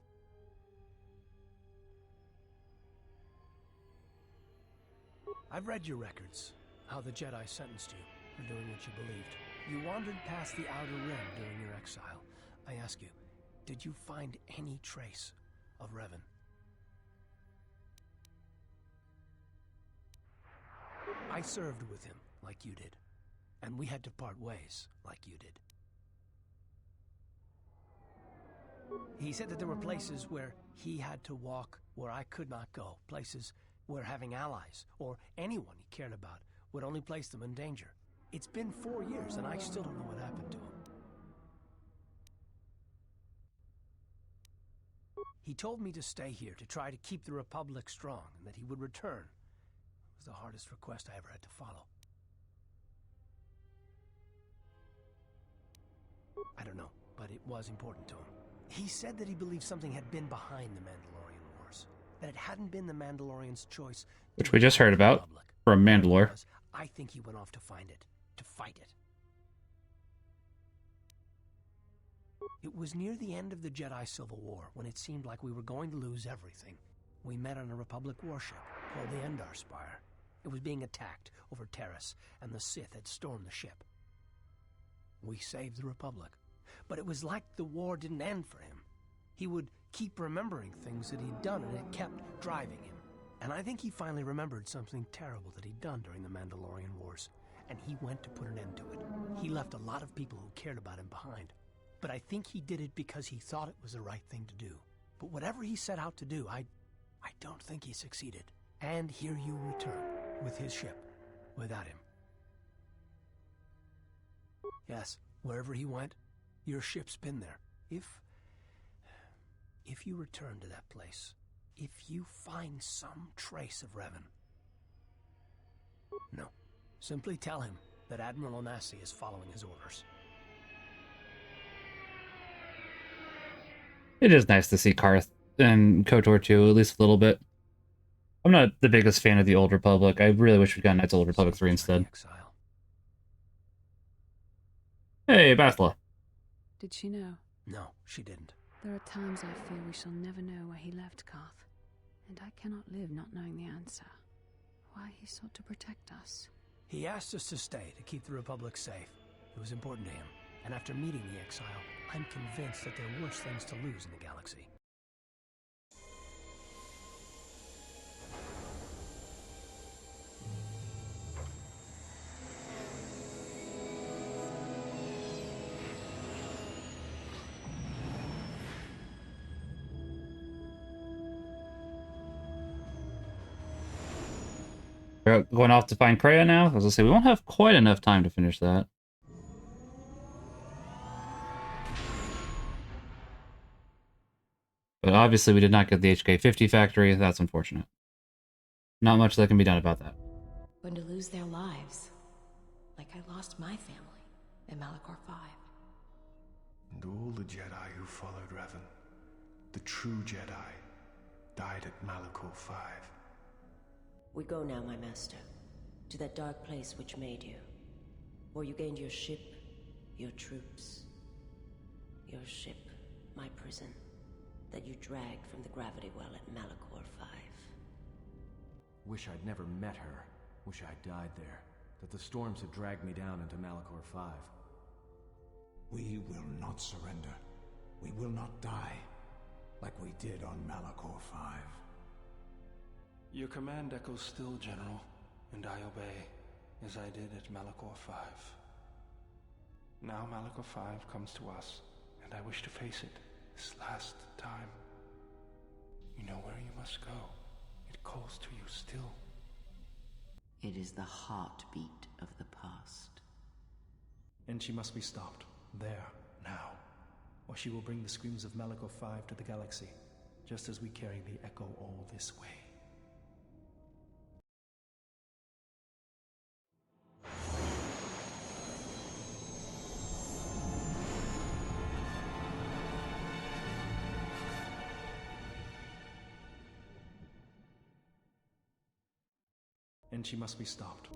I've read your records, how the Jedi sentenced you for doing what you believed. You wandered past the Outer Rim during your exile. I ask you, did you find any trace of Revan? I served with him like you did, and we had to part ways like you did. He said that there were places where he had to walk where I could not go, places where having allies, or anyone he cared about, would only place them in danger. It's been 4 years, and I still don't know what happened to him. He told me to stay here, to try to keep the Republic strong, and that he would return. It was the hardest request I ever had to follow. I don't know, but it was important to him. He said that he believed something had been behind the Mandalorian Wars, that it hadn't been the Mandalorians' choice. Which we just heard about from Mandalore. I think he went off to find it, to fight it. It was near the end of the Jedi Civil War, when it seemed like we were going to lose everything. We met on a Republic warship called the Endar Spire. It was being attacked over Terrace, and the Sith had stormed the ship. We saved the Republic, but it was like the war didn't end for him. He would keep remembering things that he'd done, and it kept driving him. And I think he finally remembered something terrible that he'd done during the Mandalorian Wars, and he went to put an end to it. He left a lot of people who cared about him behind. But I think he did it because he thought it was the right thing to do. But whatever he set out to do, I don't think he succeeded. And here you return, with his ship, without him. Yes, wherever he went, your ship's been there. If you return to that place, if you find some trace of Revan. No, simply tell him that Admiral Onasi is following his orders. It is nice to see Karth and KOTOR too, at least a little bit. I'm not the biggest fan of the Old Republic. I really wish we got Knights of the Old Republic 3 instead. Hey, Bathla. Did she know? No, she didn't. There are times I fear we shall never know where he left Karth, and I cannot live not knowing the answer. Why he sought to protect us. He asked us to stay, to keep the Republic safe. It was important to him, and after meeting the exile, I'm convinced that there are worse things to lose in the galaxy. We're going off to find Kreia now? I was gonna say, we won't have quite enough time to finish that. But obviously we did not get the HK-50 factory. That's unfortunate. Not much that can be done about that. Going to lose their lives, like I lost my family in Malachor 5. And all the Jedi who followed Revan, the true Jedi, died at Malachor 5. We go now, my master, to that dark place which made you, where you gained your ship, your troops. Your ship, my prison, that you dragged from the gravity well at Malachor 5. Wish I'd never met her. Wish I'd died there. That the storms had dragged me down into Malachor 5. We will not surrender. We will not die, like we did on Malachor 5. Your command echoes still, General, and I obey, as I did at Malachor 5. Now Malachor 5 comes to us, and I wish to face it this last time. You know where you must go. It calls to you still. It is the heartbeat of the past. And she must be stopped, there, now, or she will bring the screams of Malachor 5 to the galaxy, just as we carry the echo all this way. And she must be stopped.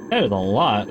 That is a lot.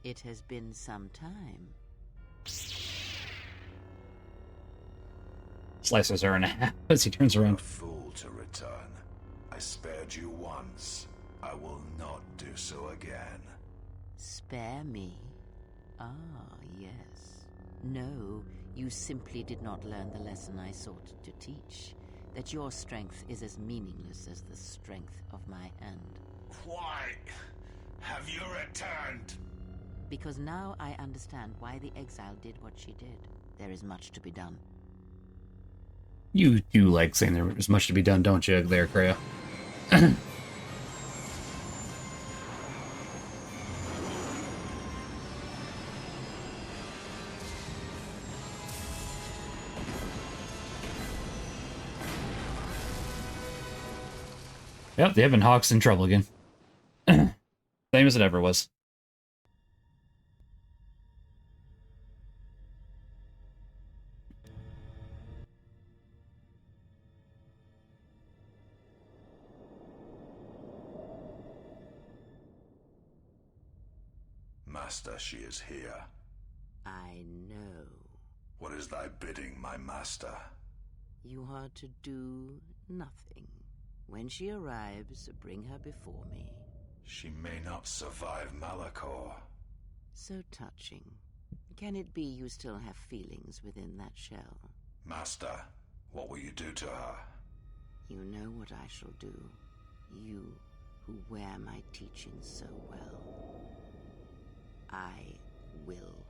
It has been some time. Slices her in half as he turns around. A fool to return. I spared you once. I will not do so again. Spare me? Ah, yes. No, You simply did not learn the lesson I sought to teach. That your strength is as meaningless as the strength of my hand. Why have you returned? Because now I understand why the exile did what she did. There is much to be done. You do like saying there's much to be done, don't you, there, Kreia? Yep, the Ebon Hawk's in trouble again. Same as it ever was. Master, she is here. I know. What is thy bidding, my master? You are to do nothing. When she arrives, bring her before me. She may not survive Malachor. So touching. Can it be you still have feelings within that shell? Master, what will you do to her? You know what I shall do. You, who wear my teachings so well. I will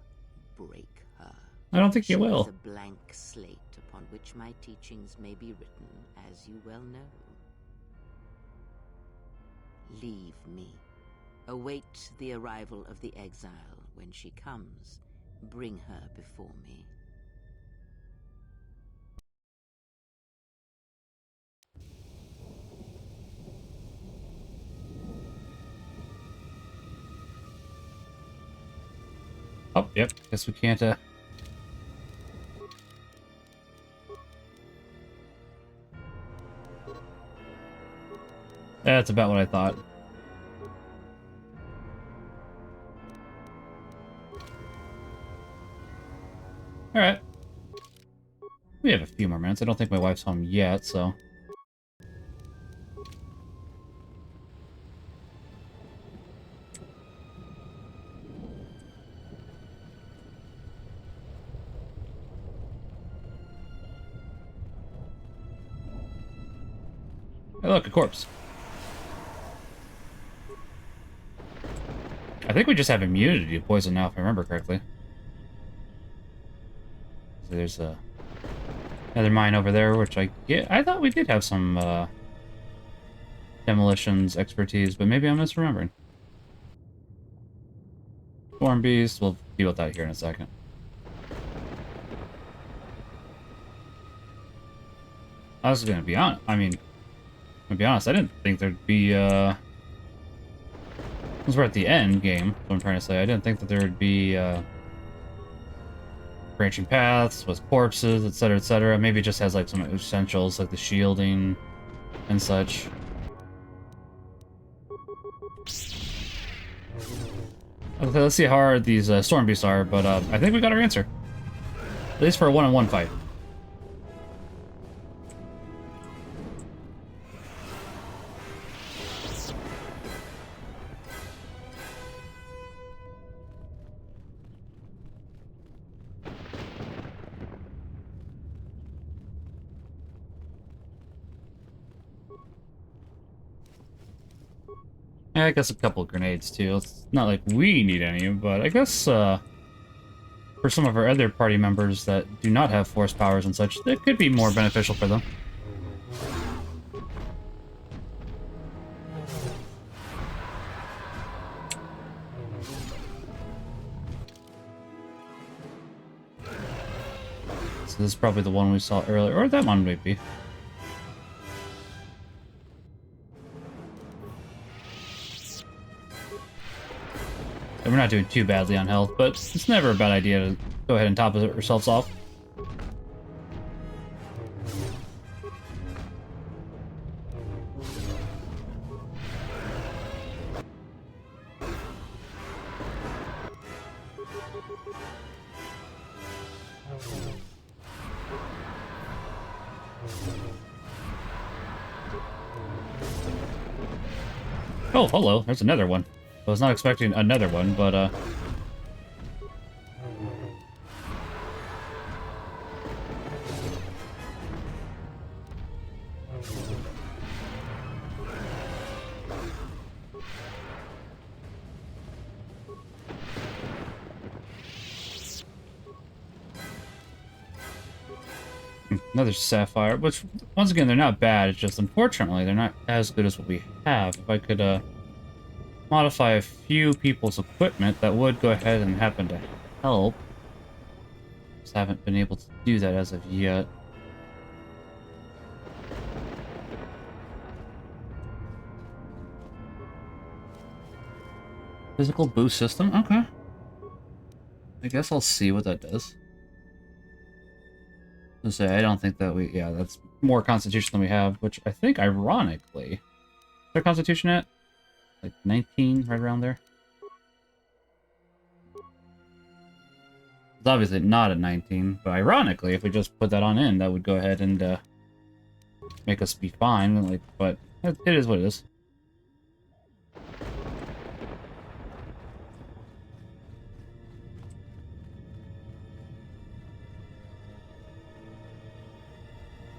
break her. I don't think you She will. is a blank slate upon which my teachings may be written, as you well know. Leave me. Await the arrival of the exile. When she comes, bring her before me. Oh, yep. Guess we can't, That's about what I thought. Alright. We have a few more minutes. I don't think my wife's home yet, so... Hey, look, a corpse. I think we just have immunity to poison now, if I remember correctly. So there's another mine over there, which I thought we did have some demolitions expertise, but maybe I'm misremembering. Storm Beast, we'll deal with that here in a second. I was gonna be honest. I mean, to be honest, I didn't think there'd be since we're at the end game, what I'm trying to say, I didn't think that there would be branching paths with corpses, etc., etc. Maybe it just has like some essentials like the shielding and such. Okay, let's see how hard these storm beasts are, but I think we got our answer. At least for a one-on-one fight. Yeah, I guess a couple of grenades too. It's not like we need any, but I guess for some of our other party members that do not have force powers and such, it could be more beneficial for them. So this is probably the one we saw earlier, or that one might be. And we're not doing too badly on health, but it's never a bad idea to go ahead and top ourselves off. Oh, hello. There's another one. I was not expecting another one, but Another sapphire, which, once again, they're not bad. It's just, unfortunately, they're not as good as what we have. If I could, modify a few people's equipment, that would go ahead and happen to help. Just haven't been able to do that as of yet. Physical boost system? Okay. I guess I'll see what that does. Let's say, I don't think that we... Yeah, that's more constitution than we have, which I think, ironically... Is our constitution at? Like 19, right around there? It's obviously not at 19, but ironically, if we just put that on in, that would go ahead and make us be fine. Like, but it is what it is.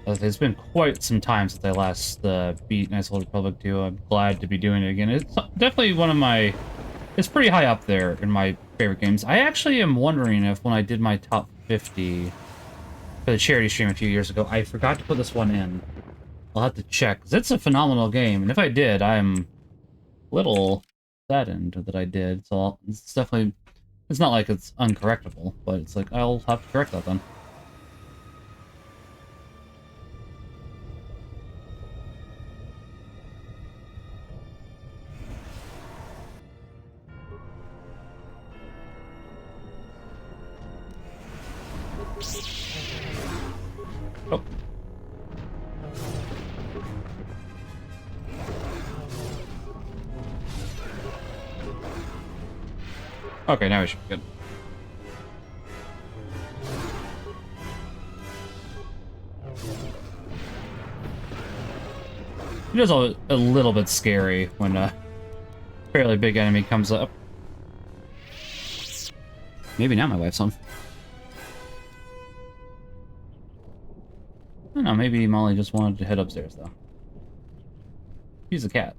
It's been quite some time since I last beat Knights of the Old Republic 2. I'm glad to be doing it again. It's definitely one of my... It's pretty high up there in my favorite games. I actually am wondering if when I did my top 50 for the charity stream a few years ago, I forgot to put this one in. I'll have to check, because it's a phenomenal game, and if I did, I'm a little saddened that I did. So it's definitely... It's not like it's uncorrectable, but it's like, I'll have to correct that then. Oh. Okay, now we should be good. It is a little bit scary when a fairly big enemy comes up. Maybe now my wife's on. I don't know, maybe Molly just wanted to head upstairs, though. She's a cat.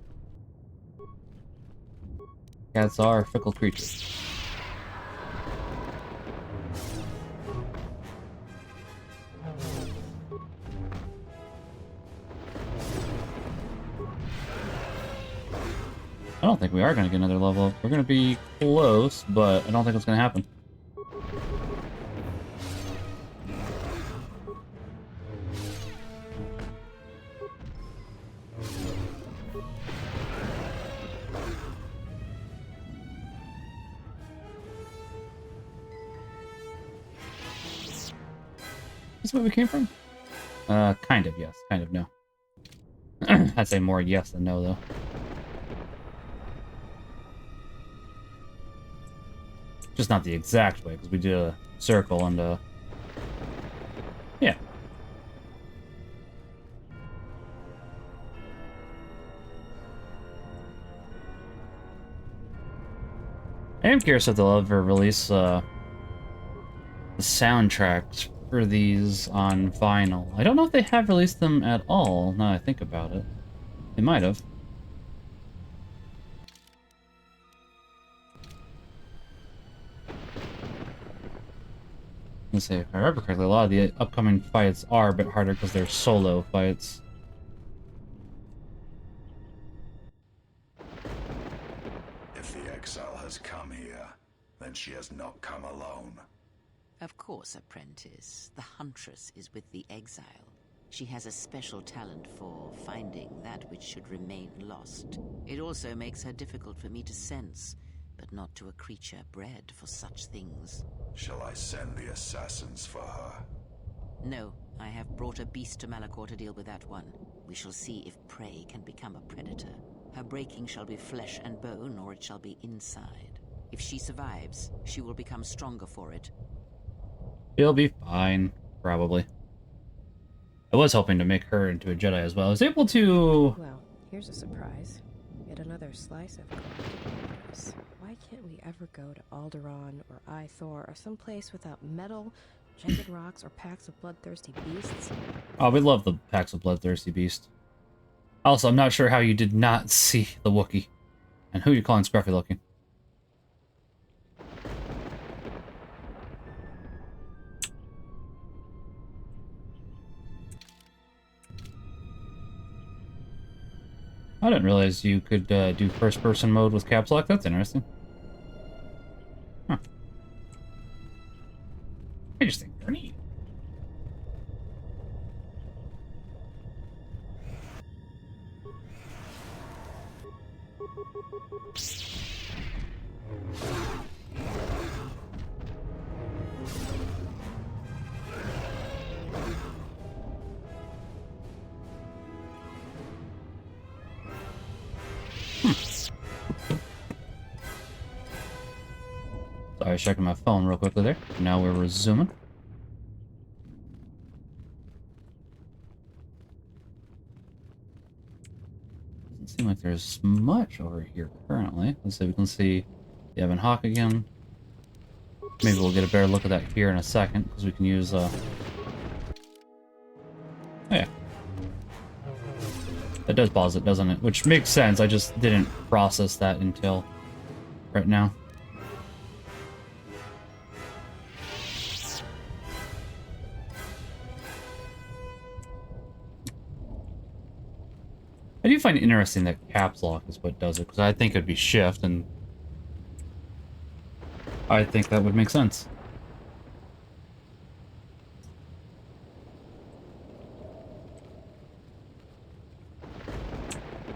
Cats are fickle creatures. I don't think we are going to get another level up. We're going to be close, but I don't think it's going to happen. Is this where we came from? Kind of yes, kind of no. I'd say more yes than no, though. Just not the exact way, because we did a circle and, yeah. I am curious if they'll ever release, the soundtracks for these on vinyl. I don't know if they have released them at all, now I think about it. They might have. Let's say, if I remember correctly, a lot of the upcoming fights are a bit harder because they're solo fights. If the exile has come here, then she has not come alone. Of course, apprentice. The huntress is with the exile. She has a special talent for finding that which should remain lost. It also makes her difficult for me to sense, but not to a creature bred for such things. Shall I send the assassins for her? No, I have brought a beast to Malachor to deal with that one. We shall see if prey can become a predator. Her breaking shall be flesh and bone, or it shall be inside. If she survives, she will become stronger for it. She'll be fine, probably. I was hoping to make her into a Jedi as well. I was able to... Well, here's a surprise. Yet another slice of gold. Why can't we ever go to Alderaan or Ithor or someplace without metal, jagged rocks, or packs of bloodthirsty beasts? Oh, we love the packs of bloodthirsty beasts. Also, I'm not sure how you did not see the Wookiee. And who you're calling scruffy looking. I didn't realize you could do first-person mode with caps lock. That's interesting. Huh. I just think they're neat. Sorry, I was checking my phone real quickly there. Now we're resuming. Doesn't seem like there's much over here currently. Let's see if we can see the Evan Hawk again. Maybe we'll get a better look at that here in a second, because we can use, oh yeah. That does pause it, doesn't it? Which makes sense, I just didn't process that until right now. I do find it interesting that caps lock is what does it, because I think it'd be shift, and I think that would make sense.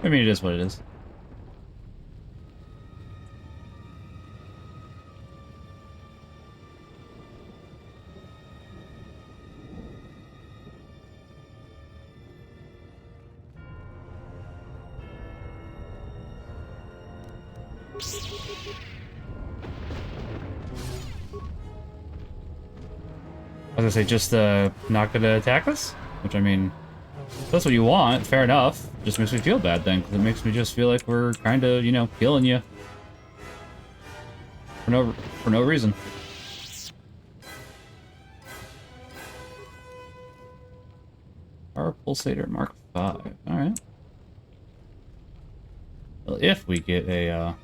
I mean, it is what it is. I was gonna say, just not gonna attack us? Which, I mean, if that's what you want, fair enough. Just makes me feel bad then, because it makes me just feel like we're kind of, you know, killing you. For no reason. Power Pulsator Mark 5. Alright. Well, if we get a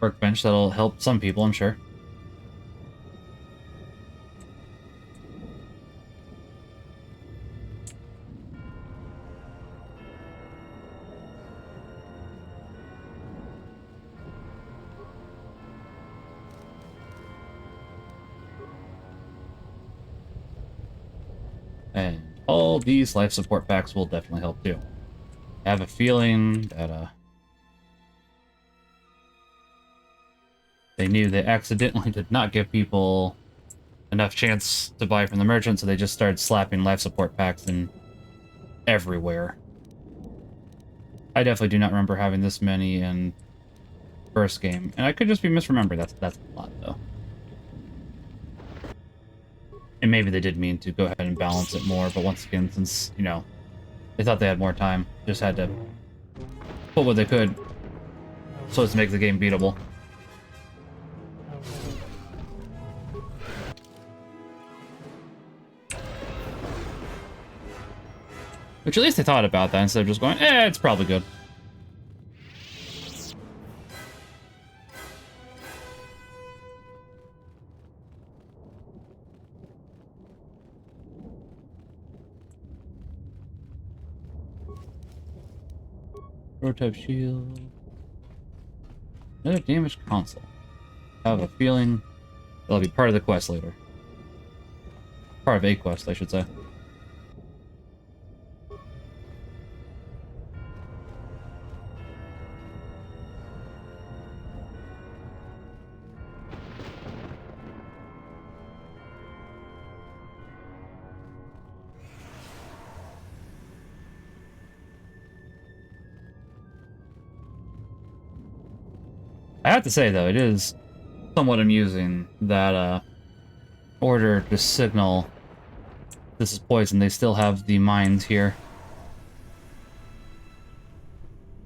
workbench, that'll help some people, I'm sure. And all these life support packs will definitely help too. I have a feeling that they knew they accidentally did not give people enough chance to buy from the merchant, so they just started slapping life support packs in everywhere. I definitely do not remember having this many in first game, and I could just be misremembering. That's a lot though. And maybe they did mean to go ahead and balance it more, but once again, since, you know, they thought they had more time, just had to put what they could so as to make the game beatable. Which at least they thought about that instead of just going, it's probably good. Prototype shield. Another damaged console. I have a feeling that'll be part of the quest later. Part of a quest, I should say. I have to say, though, it is somewhat amusing that order to signal this is poison, they still have the mines here.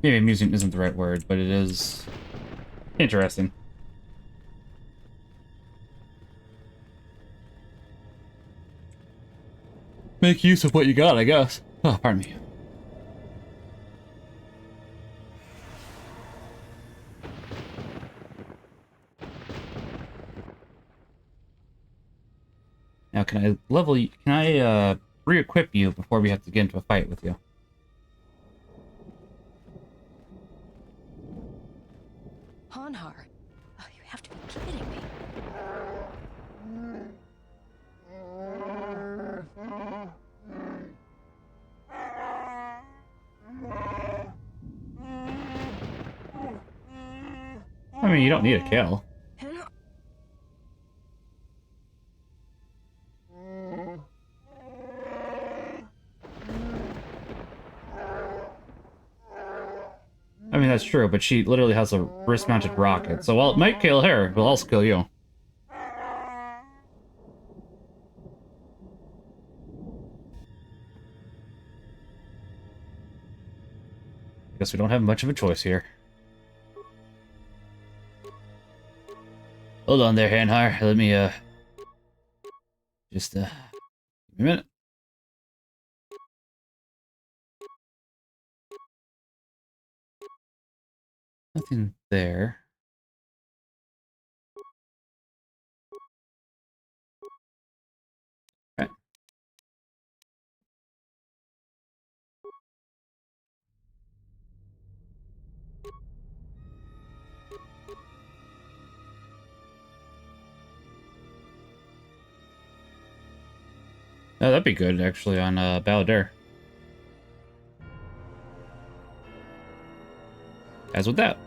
Maybe amusing isn't the right word, but it is interesting. Make use of what you got, I guess. Oh, pardon me. Now, can I level you? Can I re-equip you before we have to get into a fight with you? Hanhar. Oh, you have to be kidding me. I mean, you don't need a kill. I mean, that's true, but she literally has a wrist-mounted rocket, so while it might kill her, it will also kill you. Guess we don't have much of a choice here. Hold on there, Hanhar. Let me, just, give me a minute. Nothing there. Okay. Oh, that'd be good, actually, on, Balladeer. As with that.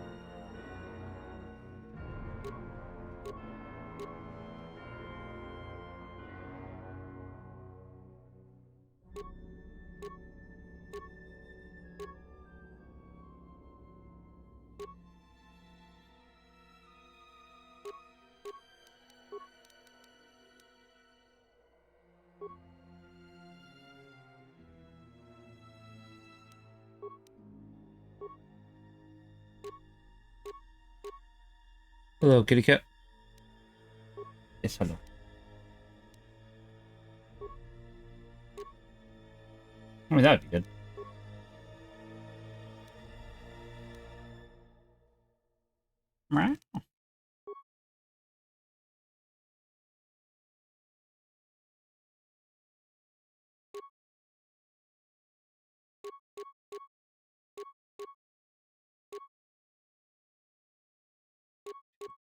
Hello, kitty cat. Yes, hello. I mean, that would be good. Right.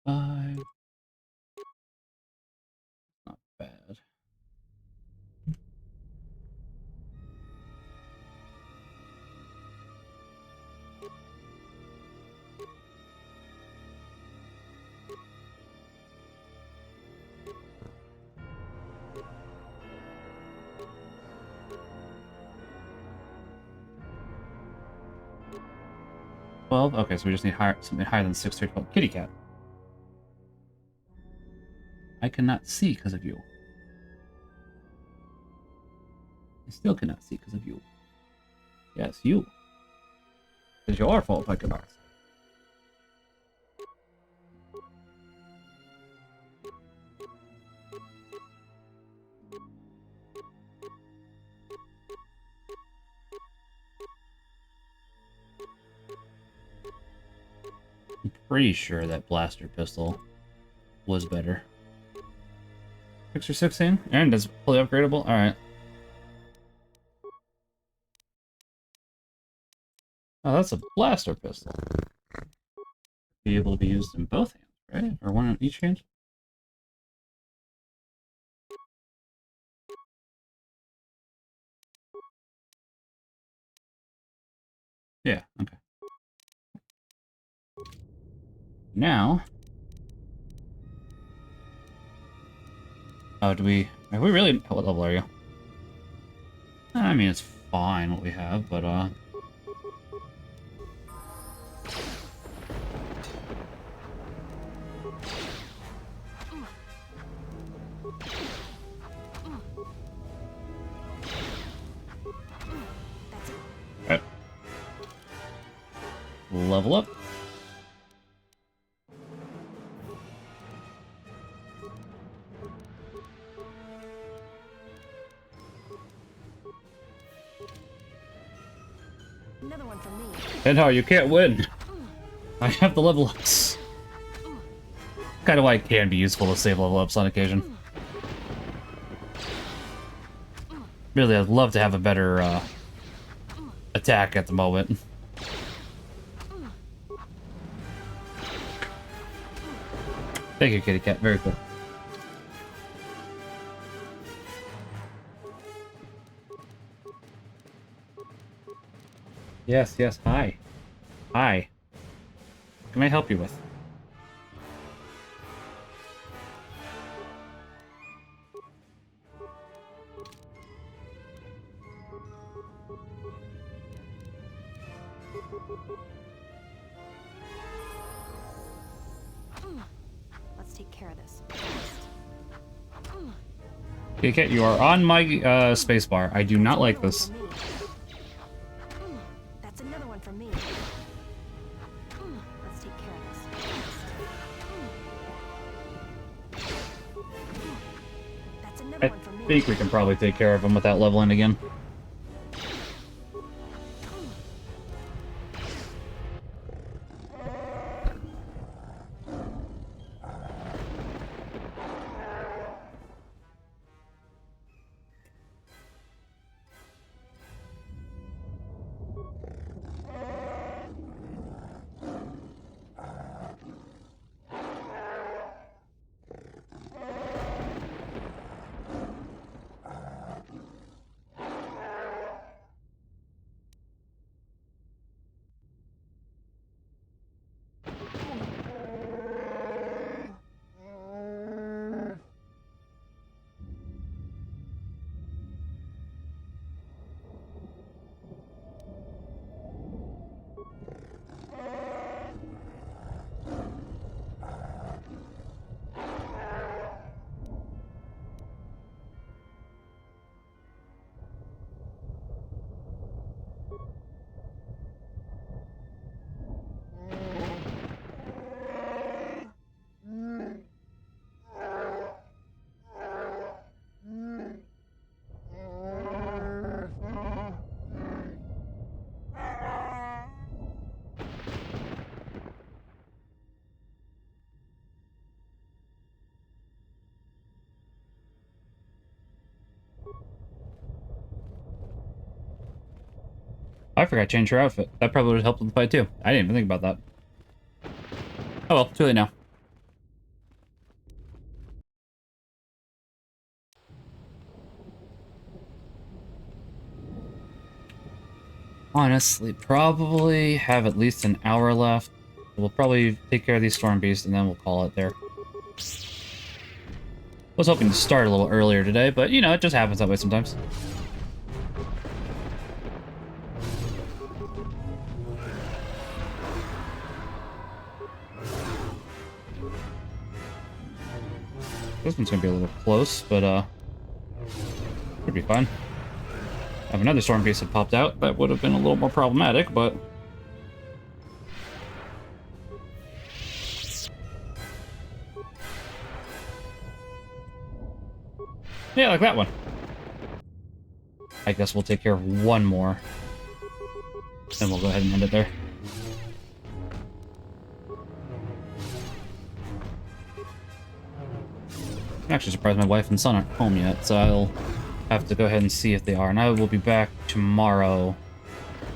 Five. Not bad. Well, okay, so we just need something higher than 612. Kitty cat. I cannot see because of you. I still cannot see because of you. Yes, you. It's your fault, Pokemon. I'm pretty sure that blaster pistol was better. 6 or 16? And it's fully upgradable? Alright. Oh, that's a blaster pistol. Be able to be used in both hands, right? Or one in each hand? Yeah, okay. Now... Oh, have we really... What level are you? I mean, it's fine what we have, but, Alright. Level up. Another one from me. And how you can't win. I have the level ups. Kind of why it can be useful to save level ups on occasion. Really, I'd love to have a better attack at the moment. Thank you, kitty cat. Very cool. Yes, yes. Hi. Hi. What can I help you with? Let's take care of this. Kitty cat, you are on my spacebar. I do not like this. That's another one from me. Let's take care of this. That's another I one from me. think we can probably take care of him without leveling again. I forgot to change her outfit. That probably would have helped with the fight too. I didn't even think about that. Oh well, too late now. Honestly, probably have at least an hour left. We'll probably take care of these storm beasts and then we'll call it there. Was hoping to start a little earlier today, but you know, it just happens that way sometimes. This one's gonna be a little close, but should be fine. If another storm beast had popped out, that would have been a little more problematic, but yeah, like that one. I guess we'll take care of one more. Then we'll go ahead and end it there. I'm actually surprised my wife and son aren't home yet, so I'll have to go ahead and see if they are. And I will be back tomorrow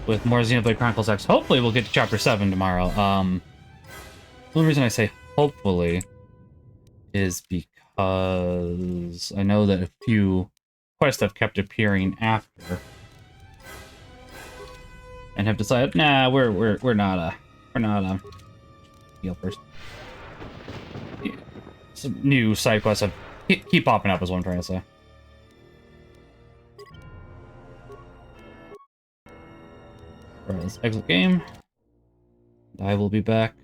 with more Xenoblade Chronicles X. Hopefully we'll get to Chapter 7 tomorrow. The only reason I say hopefully is because I know that a few quests have kept appearing after. And have decided, nah, we're not heal first. Yeah. Some new side quests have keep popping up is what I'm trying to say. Alright, let's exit game. I will be back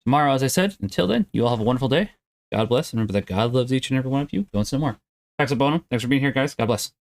tomorrow, as I said. Until then, you all have a wonderful day. God bless, and remember that God loves each and every one of you. Don't sin more. Thanks, Bonum. Thanks for being here, guys. God bless.